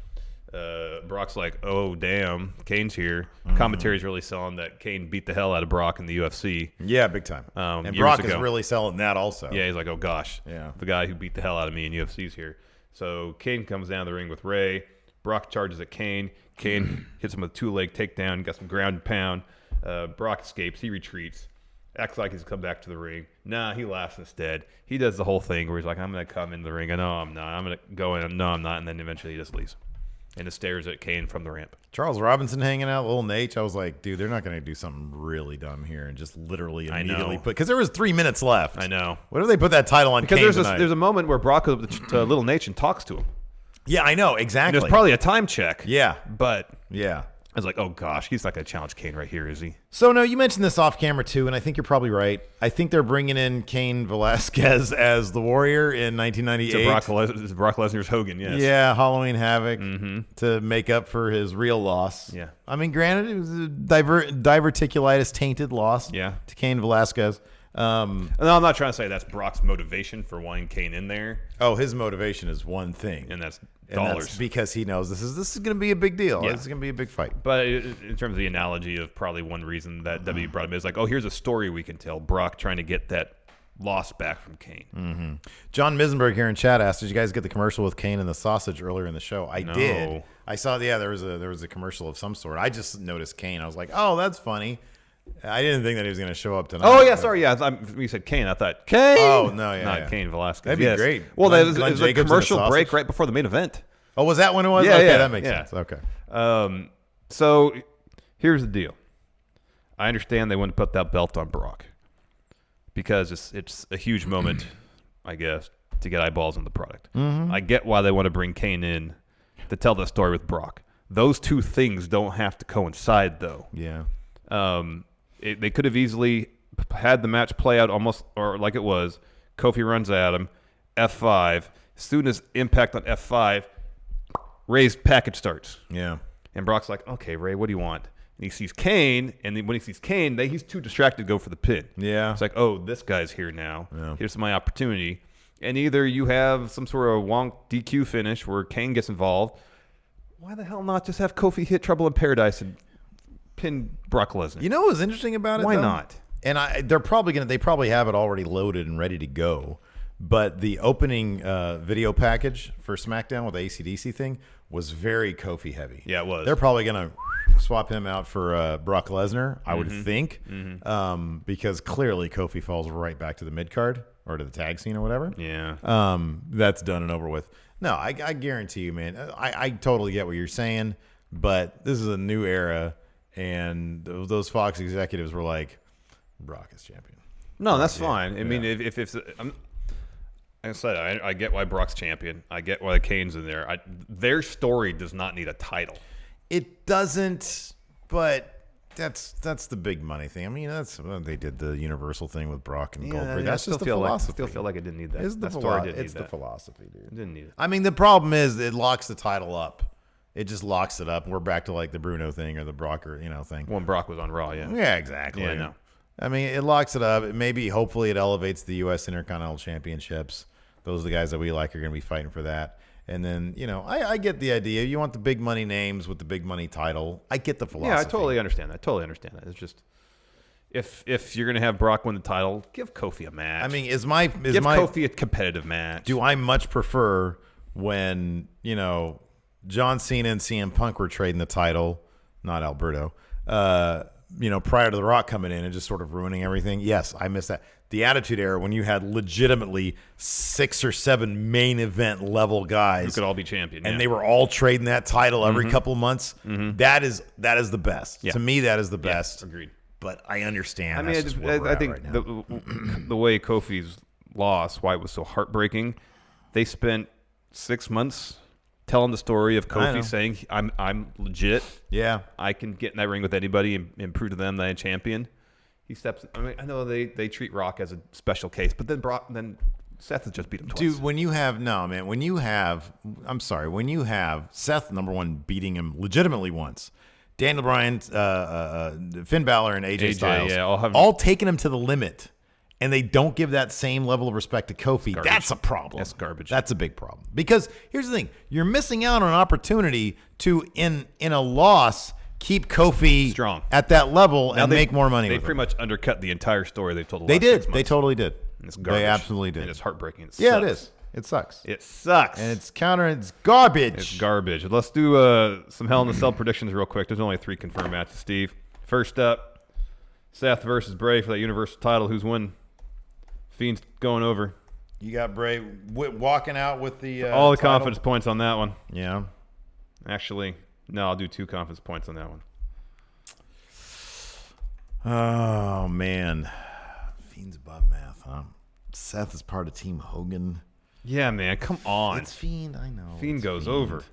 Brock's like, oh damn, Kane's here. Commentary's really selling that Kane beat the hell out of Brock in the UFC. Yeah, big time. And years Brock is ago. really selling that also. Yeah, he's like, oh gosh, Yeah. the guy who beat the hell out of me in UFC's here. So Kane comes down the ring with Ray. Brock charges at Kane. Kane hits him with a 2-leg takedown. Got some ground and pound. Brock escapes. He retreats. Acts like he's come back to the ring. Nah, he laughs instead. He does the whole thing where he's like, I'm going to come in the ring. I know I'm not. I'm going to go in. No, I'm not. And then eventually he just leaves. And just stares at Kane from the ramp. Charles Robinson hanging out, Lil Nate. I was like, dude, they're not going to do something really dumb here and just literally immediately put, because there was 3 minutes left. I know. What if they put that title on Because Kane there's a moment where Brock goes up to Little Nate and talks to him. Yeah, I know exactly. There's probably a time check. Yeah, But yeah. I was like, oh gosh, he's not going to challenge Kane right here, is he? So, no, you mentioned this off camera, too, and I think you're probably right. I think they're bringing in Cain Velasquez as the Warrior in 1998. So Brock Lesnar's Hogan, yes. Yeah, Halloween Havoc to make up for his real loss. Yeah. I mean, granted, it was a diverticulitis-tainted loss Yeah. to Cain Velasquez. No, I'm not trying to say that's Brock's motivation for wanting Kane in there. Oh, his motivation is one thing. And that's And that's because he knows this is going to be a big deal. Yeah. This is going to be a big fight. But in terms of the analogy of probably one reason that WWE brought him is like, oh, here's a story we can tell. Brock trying to get that loss back from Kane. Mm-hmm. John Misenberg here in chat asked, did you guys get the commercial with Kane and the sausage earlier in the show? I did. I saw, there was a commercial of some sort. I just noticed Kane. I was like, oh, that's funny. I didn't think that he was going to show up tonight. Oh, yeah, sorry. Yeah, when you said Kane, I thought, Kane? Oh, no, yeah. Not Kane Velasquez. That'd be great. Well, Glenn it was a Jacobs commercial and the break sausage? right before the main event. Oh, was that when it was? Yeah, okay, yeah, that makes sense. Okay. So here's the deal. I understand they want to put that belt on Brock because it's a huge moment, I guess, to get eyeballs on the product. Mm-hmm. I get why they want to bring Kane in to tell the story with Brock. Those two things don't have to coincide, though. Yeah. They could have easily had the match play out almost or like it was. Kofi runs at him, F5. As soon as impact on F5, Ray's package starts. Yeah. And Brock's like, okay, Ray, what do you want? And he sees Kane, and then when he sees Kane, he's too distracted to go for the pin. Yeah. It's like, oh, this guy's here now. Yeah. Here's my opportunity. And either you have some sort of wonk DQ finish where Kane gets involved. Why the hell not just have Kofi hit Trouble in Paradise and pin Brock Lesnar? You know what was interesting about it? Why though? not? And they probably have it already loaded and ready to go. But the opening video package for SmackDown with the AC/DC thing was very Kofi heavy. Yeah, it was. They're probably going to swap him out for Brock Lesnar, I would think, because clearly Kofi falls right back to the mid card or to the tag scene or whatever. Yeah. That's done and over with. No, I guarantee you, man. I totally get what you're saying, but this is a new era, and those Fox executives were like, Brock is champion. No, that's fine. I mean, if it's like I said, I get why Brock's champion. I get why Kane's in there. Their story does not need a title. It doesn't, but that's the big money thing. I mean, that's they did the Universal thing with Brock and Goldberg. That's just the philosophy. I still feel like it didn't need that. It's the philosophy, dude. It didn't need it. I mean, the problem is it locks the title up. It just locks it up. We're back to like the Bruno thing or the Brock thing. When Brock was on Raw, yeah. Yeah, exactly. Yeah, I know. I mean, it locks it up. Hopefully, it elevates the U.S. Intercontinental Championships. Those are the guys that we like are going to be fighting for that. And then, I get the idea. You want the big money names with the big money title. I get the philosophy. Yeah, I totally understand that. It's just if you're going to have Brock win the title, give Kofi a match. I mean, give Kofi a competitive match. Do I much prefer when, John Cena and CM Punk were trading the title, not Alberto, prior to The Rock coming in and just sort of ruining everything? Yes, I miss that. The Attitude Era, when you had legitimately 6 or 7 main event level guys who could all be champion, and they were all trading that title every couple months. That is the best. Yeah. To me, that is the best. Agreed. But I understand. I mean, I think the way Kofi's loss, why it was so heartbreaking, they spent 6 months telling the story of Kofi saying, I'm legit. Yeah. I can get in that ring with anybody and prove to them that I'm champion. He steps. I mean, I know they treat Rock as a special case, but then Seth has just beat him twice. Dude, when you have Seth, number one, beating him legitimately once, Daniel Bryan, Finn Balor, and AJ Styles, all taking him to the limit, and they don't give that same level of respect to Kofi. That's a problem. That's garbage. That's a big problem. Because here's the thing: you're missing out on an opportunity to, in a loss, keep Kofi strong at that level and make more money. They pretty much undercut the entire story they've told. They did. They totally did. And it's garbage. They absolutely did. And it's heartbreaking. It yeah, it is. It sucks. It sucks. And it's garbage. It's garbage. Let's do some Hell in a Cell predictions real quick. There's only 3 confirmed matches, Steve. First up, Seth versus Bray for that Universal title. Who's winning? Fiend's going over. You got Bray walking out with the all the title. confidence points on that one. Yeah. Actually, no, I'll do 2 confidence points on that one. Oh, man. Fiend's above math, huh? Seth is part of Team Hogan. Yeah, man. Come on. It's Fiend. I know. Fiend goes over.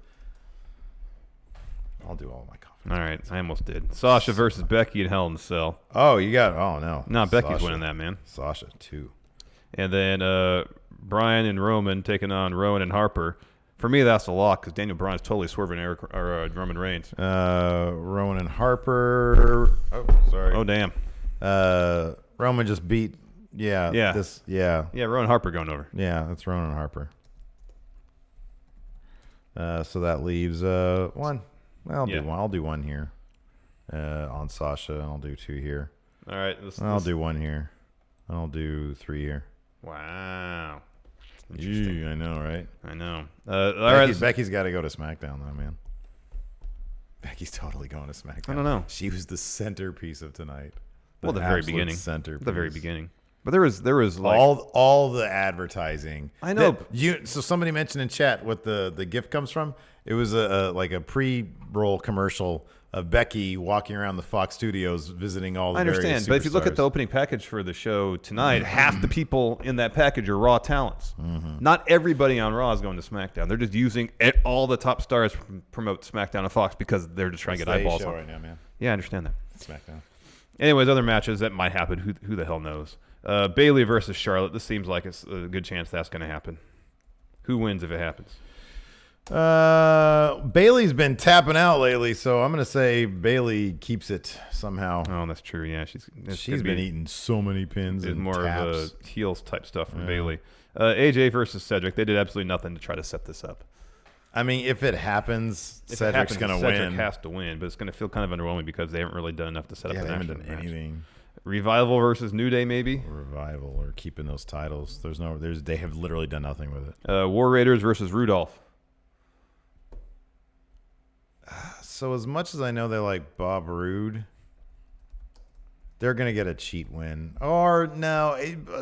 I'll do all my confidence. All right. I almost did. Sasha versus Becky at Hell in a Cell. Oh, you got it. Oh, no. No, Becky's winning that, man. Sasha, 2. And then Bryan and Roman taking on Rowan and Harper. For me, that's a lock because Daniel Bryan's totally swerving Roman Reigns. Rowan and Harper. Oh, sorry. Oh, damn. Roman just beat. Yeah. Yeah. Rowan and Harper going over. Yeah, that's Rowan and Harper. So that leaves one. I'll Yeah. do one. I'll do one here on Sasha, and I'll do 2 here. All right. I'll do 1 here. I'll do 3 here. Wow. Ew, I know, right? I know. All right. Becky's got to go to SmackDown, though, man. Becky's totally going to SmackDown. I don't know. She was the centerpiece of tonight. Well, the very absolute beginning. Centerpiece. The very beginning. But there was like all the advertising. I know. So somebody mentioned in chat what the gift comes from. It was like a pre-roll commercial of Becky walking around the Fox studios visiting all the I understand, various but if you look at superstars. the opening package for the show tonight, half the people in that package are Raw talents. Not everybody on Raw is going to SmackDown. They're just using all the top stars to promote SmackDown on Fox because they're just trying to get eyeballs show on. right now, man. Yeah, I understand that. SmackDown. Anyways, other matches that might happen. Who the hell knows? Bayley versus Charlotte. This seems like it's a good chance that's going to happen. Who wins if it happens? Bailey's been tapping out lately, so I'm gonna say Bailey keeps it somehow. Oh, that's true. Yeah, she's been eating so many pins It's and more taps. of a heels type stuff from Bayley. AJ versus Cedric. They did absolutely nothing to try to set this up. I mean, if it happens, If Cedric's it happens, gonna Cedric win. has to win, but it's going to feel kind of underwhelming because they haven't really done enough to set up Yeah, the they haven't match. done anything. Revival versus New Day, maybe. Revival or keeping those titles. They have literally done nothing with it. War Raiders versus Rudolph. So as much as I know they like Bob Roode, they're gonna get a cheat win. Or no,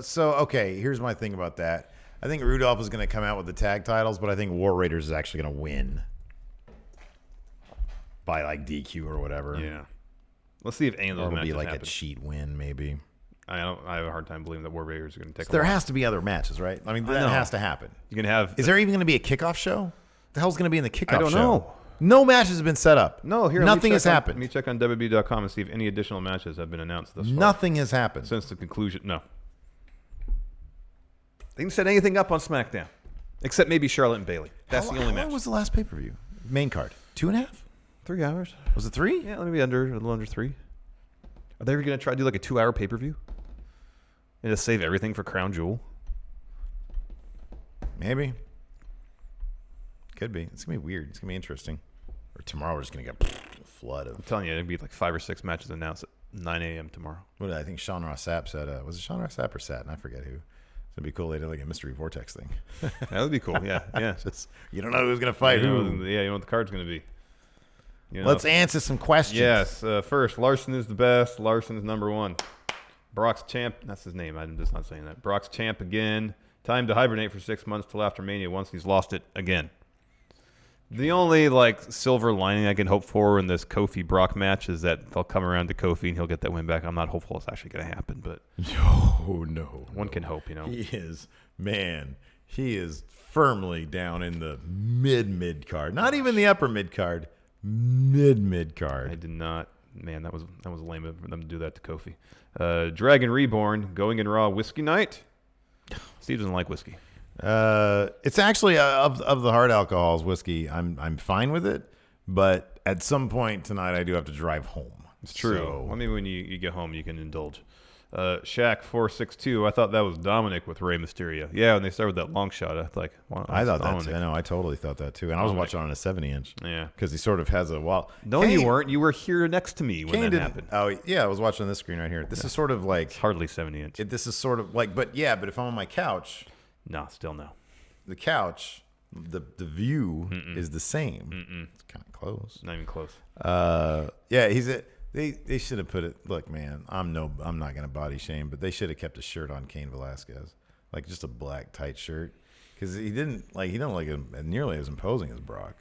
okay. Here's my thing about that. I think Rudolph is gonna come out with the tag titles, but I think War Raiders is actually gonna win by like DQ or whatever. Yeah. Let's see if any of those Or it'll matches be like happen. a cheat win, maybe. I have a hard time believing that War Raiders are going to take. So there has to be other matches, right? I mean, that know. has to happen. You're going to have. Is there even going to be a kickoff show? The hell's going to be in the kickoff show? I don't know. No matches have been set up. No, here. Nothing has Let happened. me check on WWE.com and see if any additional matches have been announced thus far. Nothing has happened. Since the conclusion. No. They didn't set anything up on SmackDown, except maybe Charlotte and Bayley. That's the only How match. long was the last pay-per-view? Main card. 2.5? 3 hours. Was it 3? Yeah, let me be a little under 3. Are they going to try to do like a 2-hour pay-per-view? And just save everything for Crown Jewel? Maybe. Could be. It's going to be weird. It's going to be interesting. Or tomorrow we're just going to get a flood of... I'm telling you, it'd be like 5 or 6 matches announced at 9 a.m. tomorrow. What did I think Sean Ross Sapp said? Was it Sean Ross Sapp or Satin? I forget who. It's going to be cool. They did like a mystery vortex thing. That would be cool. Yeah, yeah. Just, you don't know who's going to fight You who. know, yeah, you know what the card's going to be. You know. Let's answer some questions. Yes. First, Larson is the best. Larson is number 1. Brock's champ. That's his name. I'm just not saying that. Brock's champ again. Time to hibernate for 6 months till after Mania once he's lost it again. The only silver lining I can hope for in this Kofi Brock match is that they'll come around to Kofi and he'll get that win back. I'm not hopeful it's actually going to happen, but no. One can hope, you know. He is firmly down in the mid card. Not even the upper mid card. Mid card. I did not. Man, that was lame of them to do that to Kofi. Dragon Reborn going in Raw Whiskey Night. Steve doesn't like whiskey. It's actually of the hard alcohols whiskey. I'm fine with it, but at some point tonight I do have to drive home. It's true. So, Well, maybe when you get home you can indulge. Shaq 462. I thought that was Dominic with Rey Mysterio. Yeah, when they started with that long shot, I thought I thought that Dominic. too. I know. I totally thought that too. And I was watching on a 70-inch. Yeah. Because he sort of has a wall. No, Kane, you weren't. You were here next to me when Kane that didn't- happened. Oh yeah, I was watching this screen right here. This is sort of like It's hardly 70 inch. this is sort of like, but if I'm on my couch, No, still no. the couch, the view is the same. It's kind of close. Not even close. Yeah, they should have put it. Look, man, I'm not gonna body shame, but they should have kept a shirt on Cain Velasquez, like just a black tight shirt, because he didn't look nearly as imposing as Brock.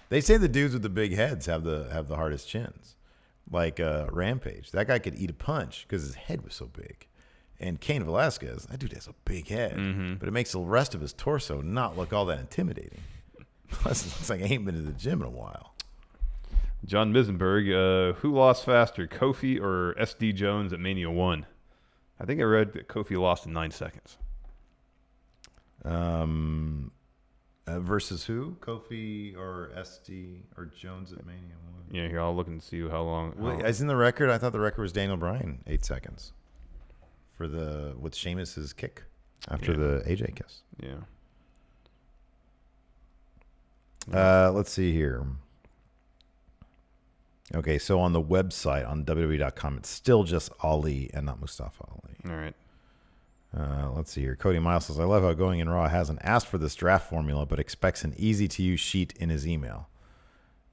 They say the dudes with the big heads have the hardest chins, like Rampage. That guy could eat a punch because his head was so big. And Cain Velasquez, that dude has a big head, but it makes the rest of his torso not look all that intimidating. Plus, it's like I ain't been to the gym in a while. John Misenberg, who lost faster, Kofi or SD Jones at Mania 1? I think I read that Kofi lost in 9 seconds. Versus who? Kofi or SD or Jones at Mania 1? Yeah, here, I'll look and see how long. Wait, as in the record, I thought the record was Daniel Bryan, 8 seconds. With Sheamus's kick after the AJ kiss. Yeah. Let's see here. Okay, so on the website, on WWE.com, it's still just Ali and not Mustafa Ali. All right. Let's see here. Cody Miles says, I love how Going In Raw hasn't asked for this draft formula, but expects an easy-to-use sheet in his email.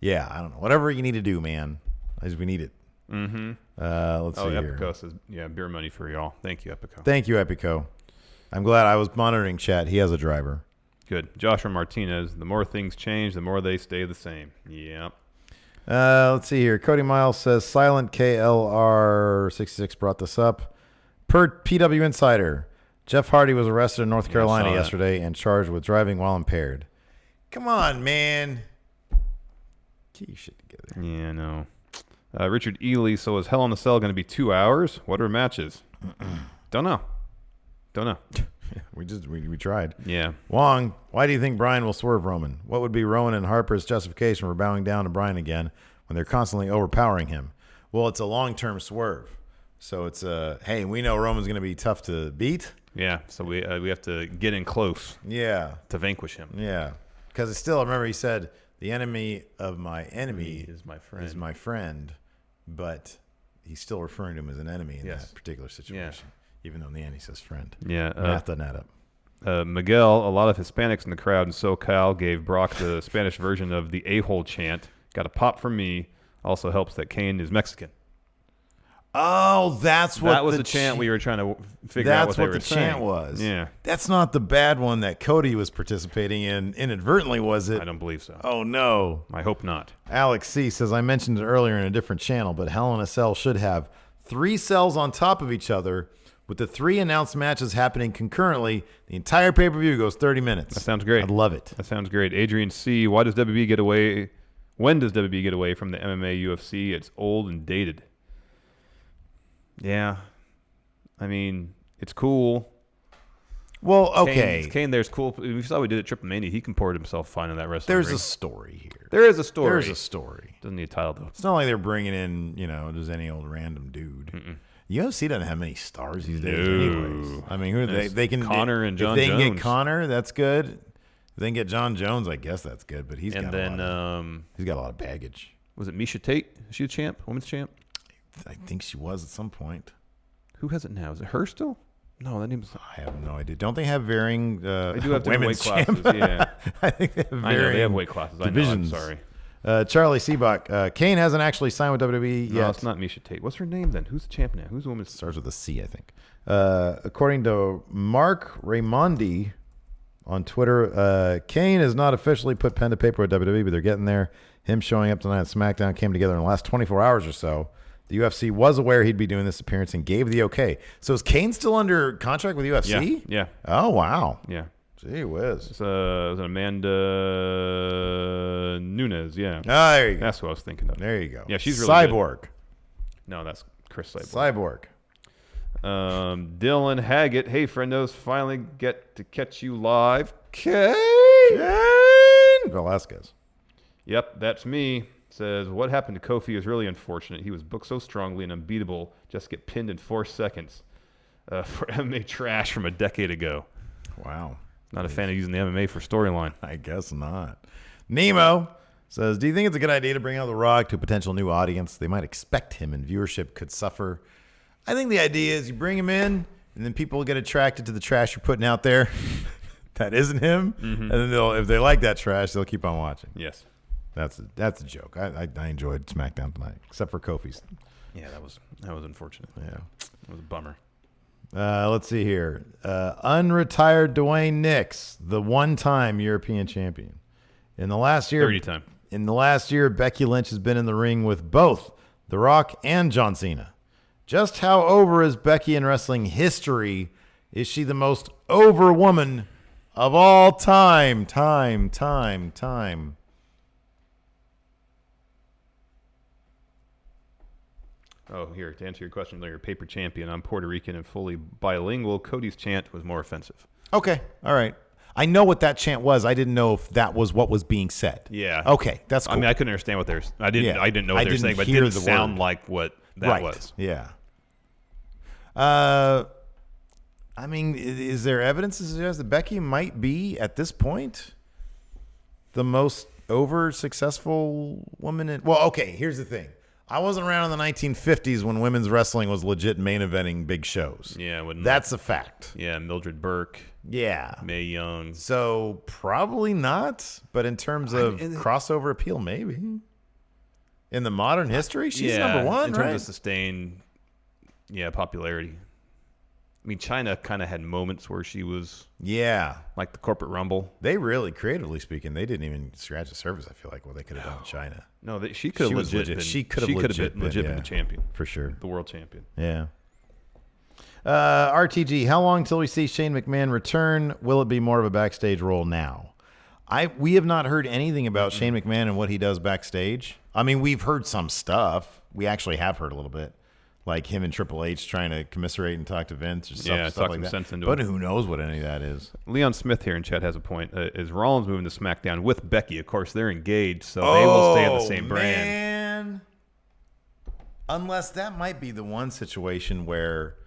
Yeah, I don't know. Whatever you need to do, man. We need it. Mm-hmm. Let's see here. Epico says, beer money for y'all. Thank you, Epico. Thank you, Epico. I'm glad I was monitoring chat. He has a driver. Good. Joshua Martinez, the more things change, the more they stay the same. Yeah. Let's see here. Cody Miles says, Silent KLR66 brought this up. Per PW Insider, Jeff Hardy was arrested in North Carolina yesterday and charged with driving while impaired. Come on, man. Get your shit together. Yeah, no. Richard Ely, so is Hell in a Cell going to be 2 hours? What are matches? Don't know. We tried. Yeah. Wong, why do you think Bryan will swerve Roman? What would be Rowan and Harper's justification for bowing down to Bryan again when they're constantly overpowering him? Well, it's a long-term swerve. So it's hey, we know Roman's going to be tough to beat. Yeah, so we have to get in close. Yeah. To vanquish him. Yeah. Because it's still, remember he said, the enemy of my enemy is my friend. But he's still referring to him as an enemy in that particular situation. Yeah. Even though in the end he says friend. Yeah. Math doesn't add up. Miguel, a lot of Hispanics in the crowd in SoCal gave Brock the Spanish version of the a-hole chant. Got a pop from me. Also helps that Kane is Mexican. Oh, that was the chant we were trying to figure out what they were saying. That's what the chant was. Yeah. That's not the bad one that Cody was participating in inadvertently, was it? I don't believe so. Oh, no. I hope not. Alex C. says, I mentioned it earlier in a different channel, but Hell in a Cell should have 3 cells on top of each other with the 3 announced matches happening concurrently. The entire pay-per-view goes 30 minutes. That sounds great. I'd love it. That sounds great. Adrian C., why does WB get away? When does WB get away from the MMA UFC? It's old and dated. Yeah. I mean, it's cool. Well, okay. Kane there's cool. We saw we did at Triple Mania. He comported himself fine in that wrestling There's ring. a story here. There is a story. There's a story. Doesn't need a title, though. It's not like they're bringing in, just any old random dude. UFC doesn't have many stars these days anyways. I mean, who are they? They can Connor and John Jones. If they can Jones. get Connor, that's good. If they can get John Jones, I guess that's good. But he's got a lot of baggage. Was it Misha Tate? Is she the champ? Women's champ? I think she was at some point. Who has it now? Is it her still? No, that name's. I have no idea. Don't they have varying? They do have different weight women's classes. champ? Yeah, I think they have varying. I know they have weight classes. Divisions. I know. I'm sorry. Charlie Seabach. Kane hasn't actually signed with WWE yet. No, it's not Misha Tate. What's her name then? Who's the champ now? Who's the women's? Starts with a C, I think. According to Mark Raimondi on Twitter, Kane has not officially put pen to paper with WWE, but they're getting there. Him showing up tonight at SmackDown came together in the last 24 hours or so. The UFC was aware he'd be doing this appearance and gave the okay. So is Kane still under contract with UFC? Yeah. Oh, wow. Yeah. Gee whiz. It's Amanda Nunes, yeah. Ah, there you go. That's what I was thinking of. There you go. Yeah, she's really Cyborg. good. No, that's Chris Cyborg. Cyborg. Dylan Haggett. Hey, friendos. Finally get to catch you live. Kane Velasquez. Yep, that's me. Says, what happened to Kofi is really unfortunate. He was booked so strongly and unbeatable just to get pinned in 4 seconds for MMA trash from a decade ago. Wow. Not a fan of using the MMA for storyline. I guess not. Nemo says, do you think it's a good idea to bring out The Rock to a potential new audience? They might expect him and viewership could suffer. I think the idea is you bring him in and then people get attracted to the trash you're putting out there. That isn't him. And then if they like that trash, they'll keep on watching. Yes. That's a joke. I enjoyed SmackDown tonight, except for Kofi's. Yeah, that was unfortunate. Yeah. It was a bummer. Let's see here. Unretired Dwayne Nix, the one-time European champion. In the last year, 30 time. In the last year, Becky Lynch has been in the ring with both The Rock and John Cena. Just how over is Becky in wrestling history? Is she the most over woman of all time? Time. Oh, here, to answer your question, you're a paper champion. I'm Puerto Rican and fully bilingual. Cody's chant was more offensive. Okay, all right. I know what that chant was. I didn't know if that was what was being said. Yeah. Okay, that's cool. I mean, I couldn't understand what they're. I didn't know what they were saying, but it hear didn't the sound word. like what that was. Yeah. I mean, is there evidence to suggest that Becky might be at this point the most over successful woman in. Well, okay, here's the thing. I wasn't around in the 1950s when women's wrestling was legit main eventing big shows. Yeah, that's a fact. Yeah, Mildred Burke. Yeah. Mae Young. So probably not, but in terms of crossover appeal, maybe. In the modern history, she's number one, in terms of sustained, popularity. I mean, China kind of had moments where she was, like the Corporate Rumble. They really, creatively speaking, they didn't even scratch the surface. I feel like what they could have done with China. No, she could have legit. She could have legit been the champion for sure, the world champion. Yeah. RTG, how long till we see Shane McMahon return? Will it be more of a backstage role now? We have not heard anything about Shane McMahon and what he does backstage. I mean, we've heard some stuff. We actually have heard a little bit. Like him and Triple H trying to commiserate and talk to Vince or stuff like that. Sense into but it. Who knows what any of that is. Leon Smith here in chat has a point. Is Rollins moving to SmackDown with Becky? Of course, they're engaged, so they will stay on the same brand. Man. Unless that might be the one situation where,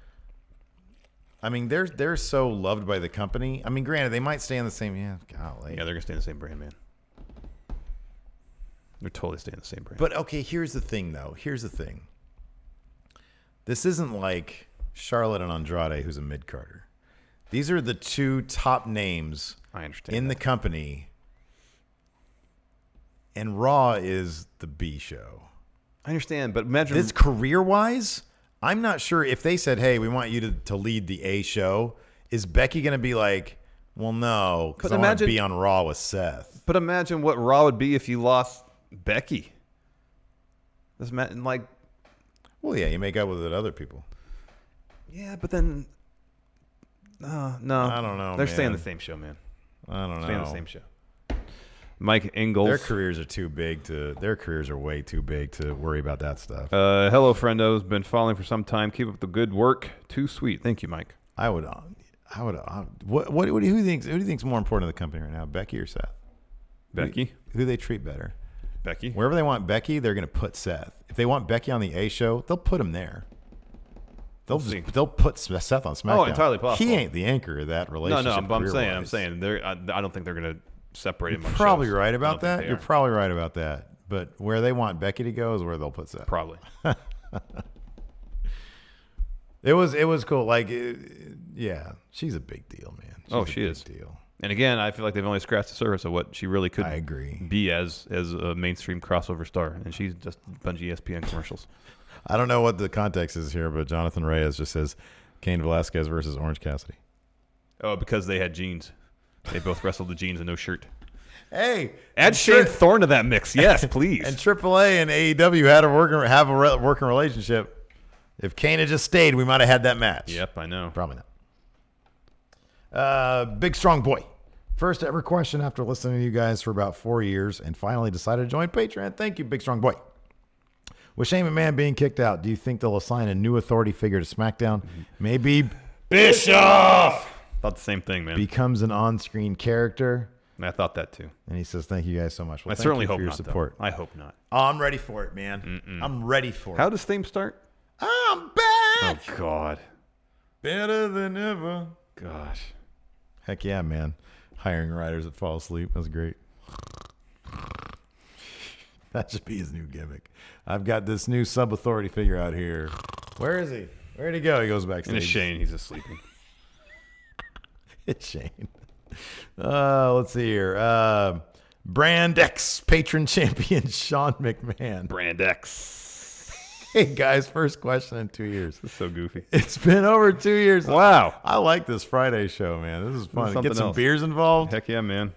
I mean, they're so loved by the company. I mean, granted, they might stay on the same. Yeah, golly. Yeah, they're gonna stay in the same brand, man. They're totally staying in the same brand. But okay, here's the thing, though. Here's the thing. This isn't like Charlotte and Andrade, who's a mid-carder. These are the two top names in the company, and Raw is the B show. I understand, but imagine this career-wise, I'm not sure if they said, hey, we want you to lead the A show, is Becky going to be like, well, no, because I want to be on Raw with Seth. But imagine what Raw would be if you lost Becky. Like, well, yeah, you make up with it other people. Yeah, but then no, I don't know. They're staying the same show, man. I don't know. Staying the same show. Mike Ingalls. Their careers are too big to. Their careers are way too big to worry about that stuff. Hello, friendos. Been following for some time. Keep up the good work. Too sweet. Thank you, Mike. I would. What do you think? Who do you think's more important to the company right now, Becky or Seth? Becky. Who they treat better? Becky. Wherever they want Becky, they're going to put Seth. If they want Becky on the A show, they'll put him there. They'll put Seth on SmackDown. Oh, entirely possible. He ain't the anchor of that relationship. No, I'm saying I don't think they're going to separate him. You're probably right about that. You're probably right about that. But where they want Becky to go is where they'll put Seth. Probably. It was cool. Like, yeah, she's a big deal, man. She is. Deal. And again, I feel like they've only scratched the surface of what she really could be as a mainstream crossover star. And she's just a bunch of ESPN commercials. I don't know what the context is here, but Jonathan Reyes just says Cain Velasquez versus Orange Cassidy. Oh, because they had jeans. They both wrestled the jeans and no shirt. Hey, add Shane Thorne to that mix, yes, please. And AAA and AEW had have a working relationship. If Kane had just stayed, we might have had that match. Yep, I know. Probably not. Big Strong Boy. First ever question after listening to you guys for about 4 years and finally decided to join Patreon. Thank you, Big Strong Boy. With Shane McMahon being kicked out, do you think they'll assign a new authority figure to SmackDown? Maybe Bischoff! Thought the same thing, man. Becomes an on-screen character. I thought that too. And he says, thank you guys so much. Well, I certainly hope for your not, support. Though. I hope not. Oh, I'm ready for it, man. I'm ready for it. How does theme start? I'm back! Oh, God. Better than ever. Gosh. Heck yeah, man. Hiring writers that fall asleep. That's great. That should be his new gimmick. I've got this new sub-authority figure out here. Where is he? Where'd he go? He goes backstage. And it's Shane. He's asleep. It's Shane. Let's see here. Brand X patron champion Sean McMahon. Brand X. Hey, guys, first question in 2 years. This is so goofy. It's been over 2 years. Wow. I like this Friday show, man. This is fun. Get some else. beers involved. Heck yeah, man.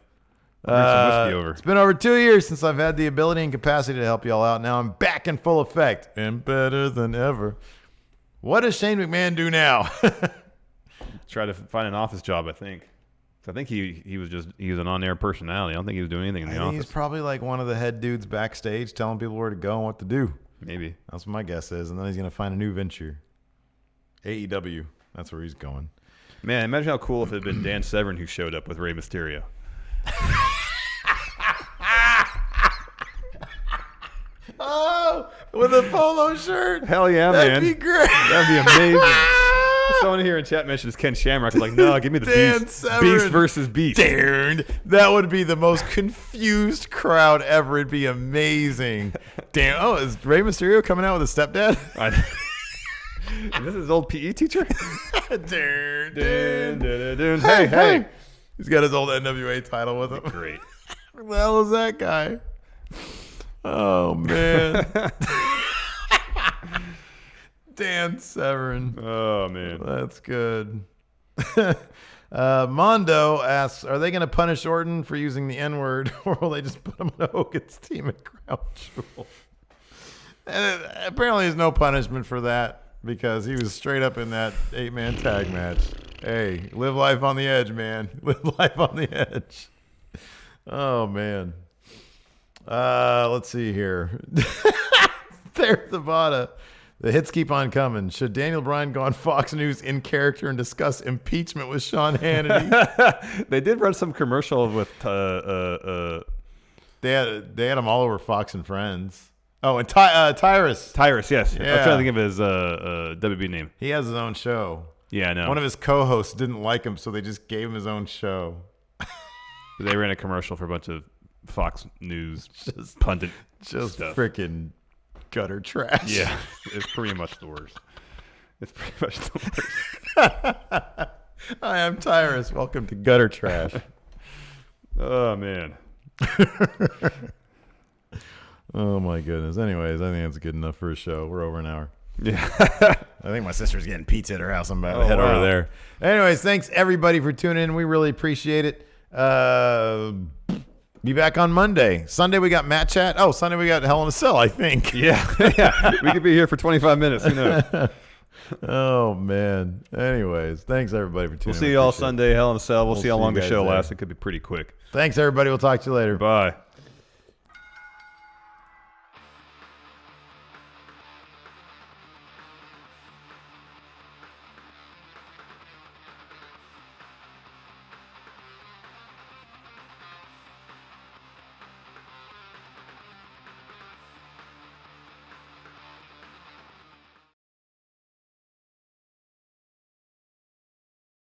Bring some whiskey over. It's been over 2 years since I've had the ability and capacity to help y'all out. Now I'm back in full effect and better than ever. What does Shane McMahon do now? Try to find an office job, I think. I think he was an on-air personality. I don't think he was doing anything in the office. He's probably like one of the head dudes backstage telling people where to go and what to do. Maybe. That's what my guess is. And then he's going to find a new venture. AEW. That's where he's going. Man, imagine how cool if it had been Dan Severn who showed up with Rey Mysterio. Oh, with a polo shirt. Hell yeah, man. That'd be great. That'd be amazing. Someone here in chat mentioned Ken Shamrock. Like, no, give me the Dan Beast. Severn. Beast versus Beast. Darn. That would be the most confused crowd ever. It'd be amazing. Damn. Oh, is Rey Mysterio coming out with a stepdad? Is this his old PE teacher? Darn. Hey. He's got his old NWA title with him. Great. Who the hell is that guy? Oh, man. Dan Severn. Oh, man. That's good. Mondo asks, are they going to punish Orton for using the N-word, or will they just put him on Hogan's team at Crown Jewel? And apparently there's no punishment for that because he was straight up in that 8-man tag match. Hey, live life on the edge, man. Live life on the edge. Oh, man. Let's see here. There's the Bada. The hits keep on coming. Should Daniel Bryan go on Fox News in character and discuss impeachment with Sean Hannity? They did run some commercial with They had him all over Fox and Friends. Oh, and Tyrus. Tyrus, yes. Yeah. I was trying to think of his WB name. He has his own show. Yeah, I know. One of his co-hosts didn't like him, so they just gave him his own show. They ran a commercial for a bunch of Fox News pundit Just stuff. freaking gutter trash. Yeah, it's pretty much the worst. It's pretty much the worst. Hi, I'm Tyrus. Welcome to Gutter Trash. Oh, man. Oh, my goodness. Anyways, I think that's good enough for a show. We're over an hour. Yeah. I think my sister's getting pizza at her house. I'm about to head over there. Anyways, thanks, everybody, for tuning in. We really appreciate it. Be back on Monday. Sunday, we got Matt Chat. Oh, Sunday, we got Hell in a Cell, I think. Yeah. We could be here for 25 minutes. Who knows? Oh, man. Anyways, thanks, everybody, for tuning in. We'll see you all Sunday, Hell in a Cell. We'll see how long the you show guys there. lasts. It could be pretty quick. Thanks, everybody. We'll talk to you later. Bye.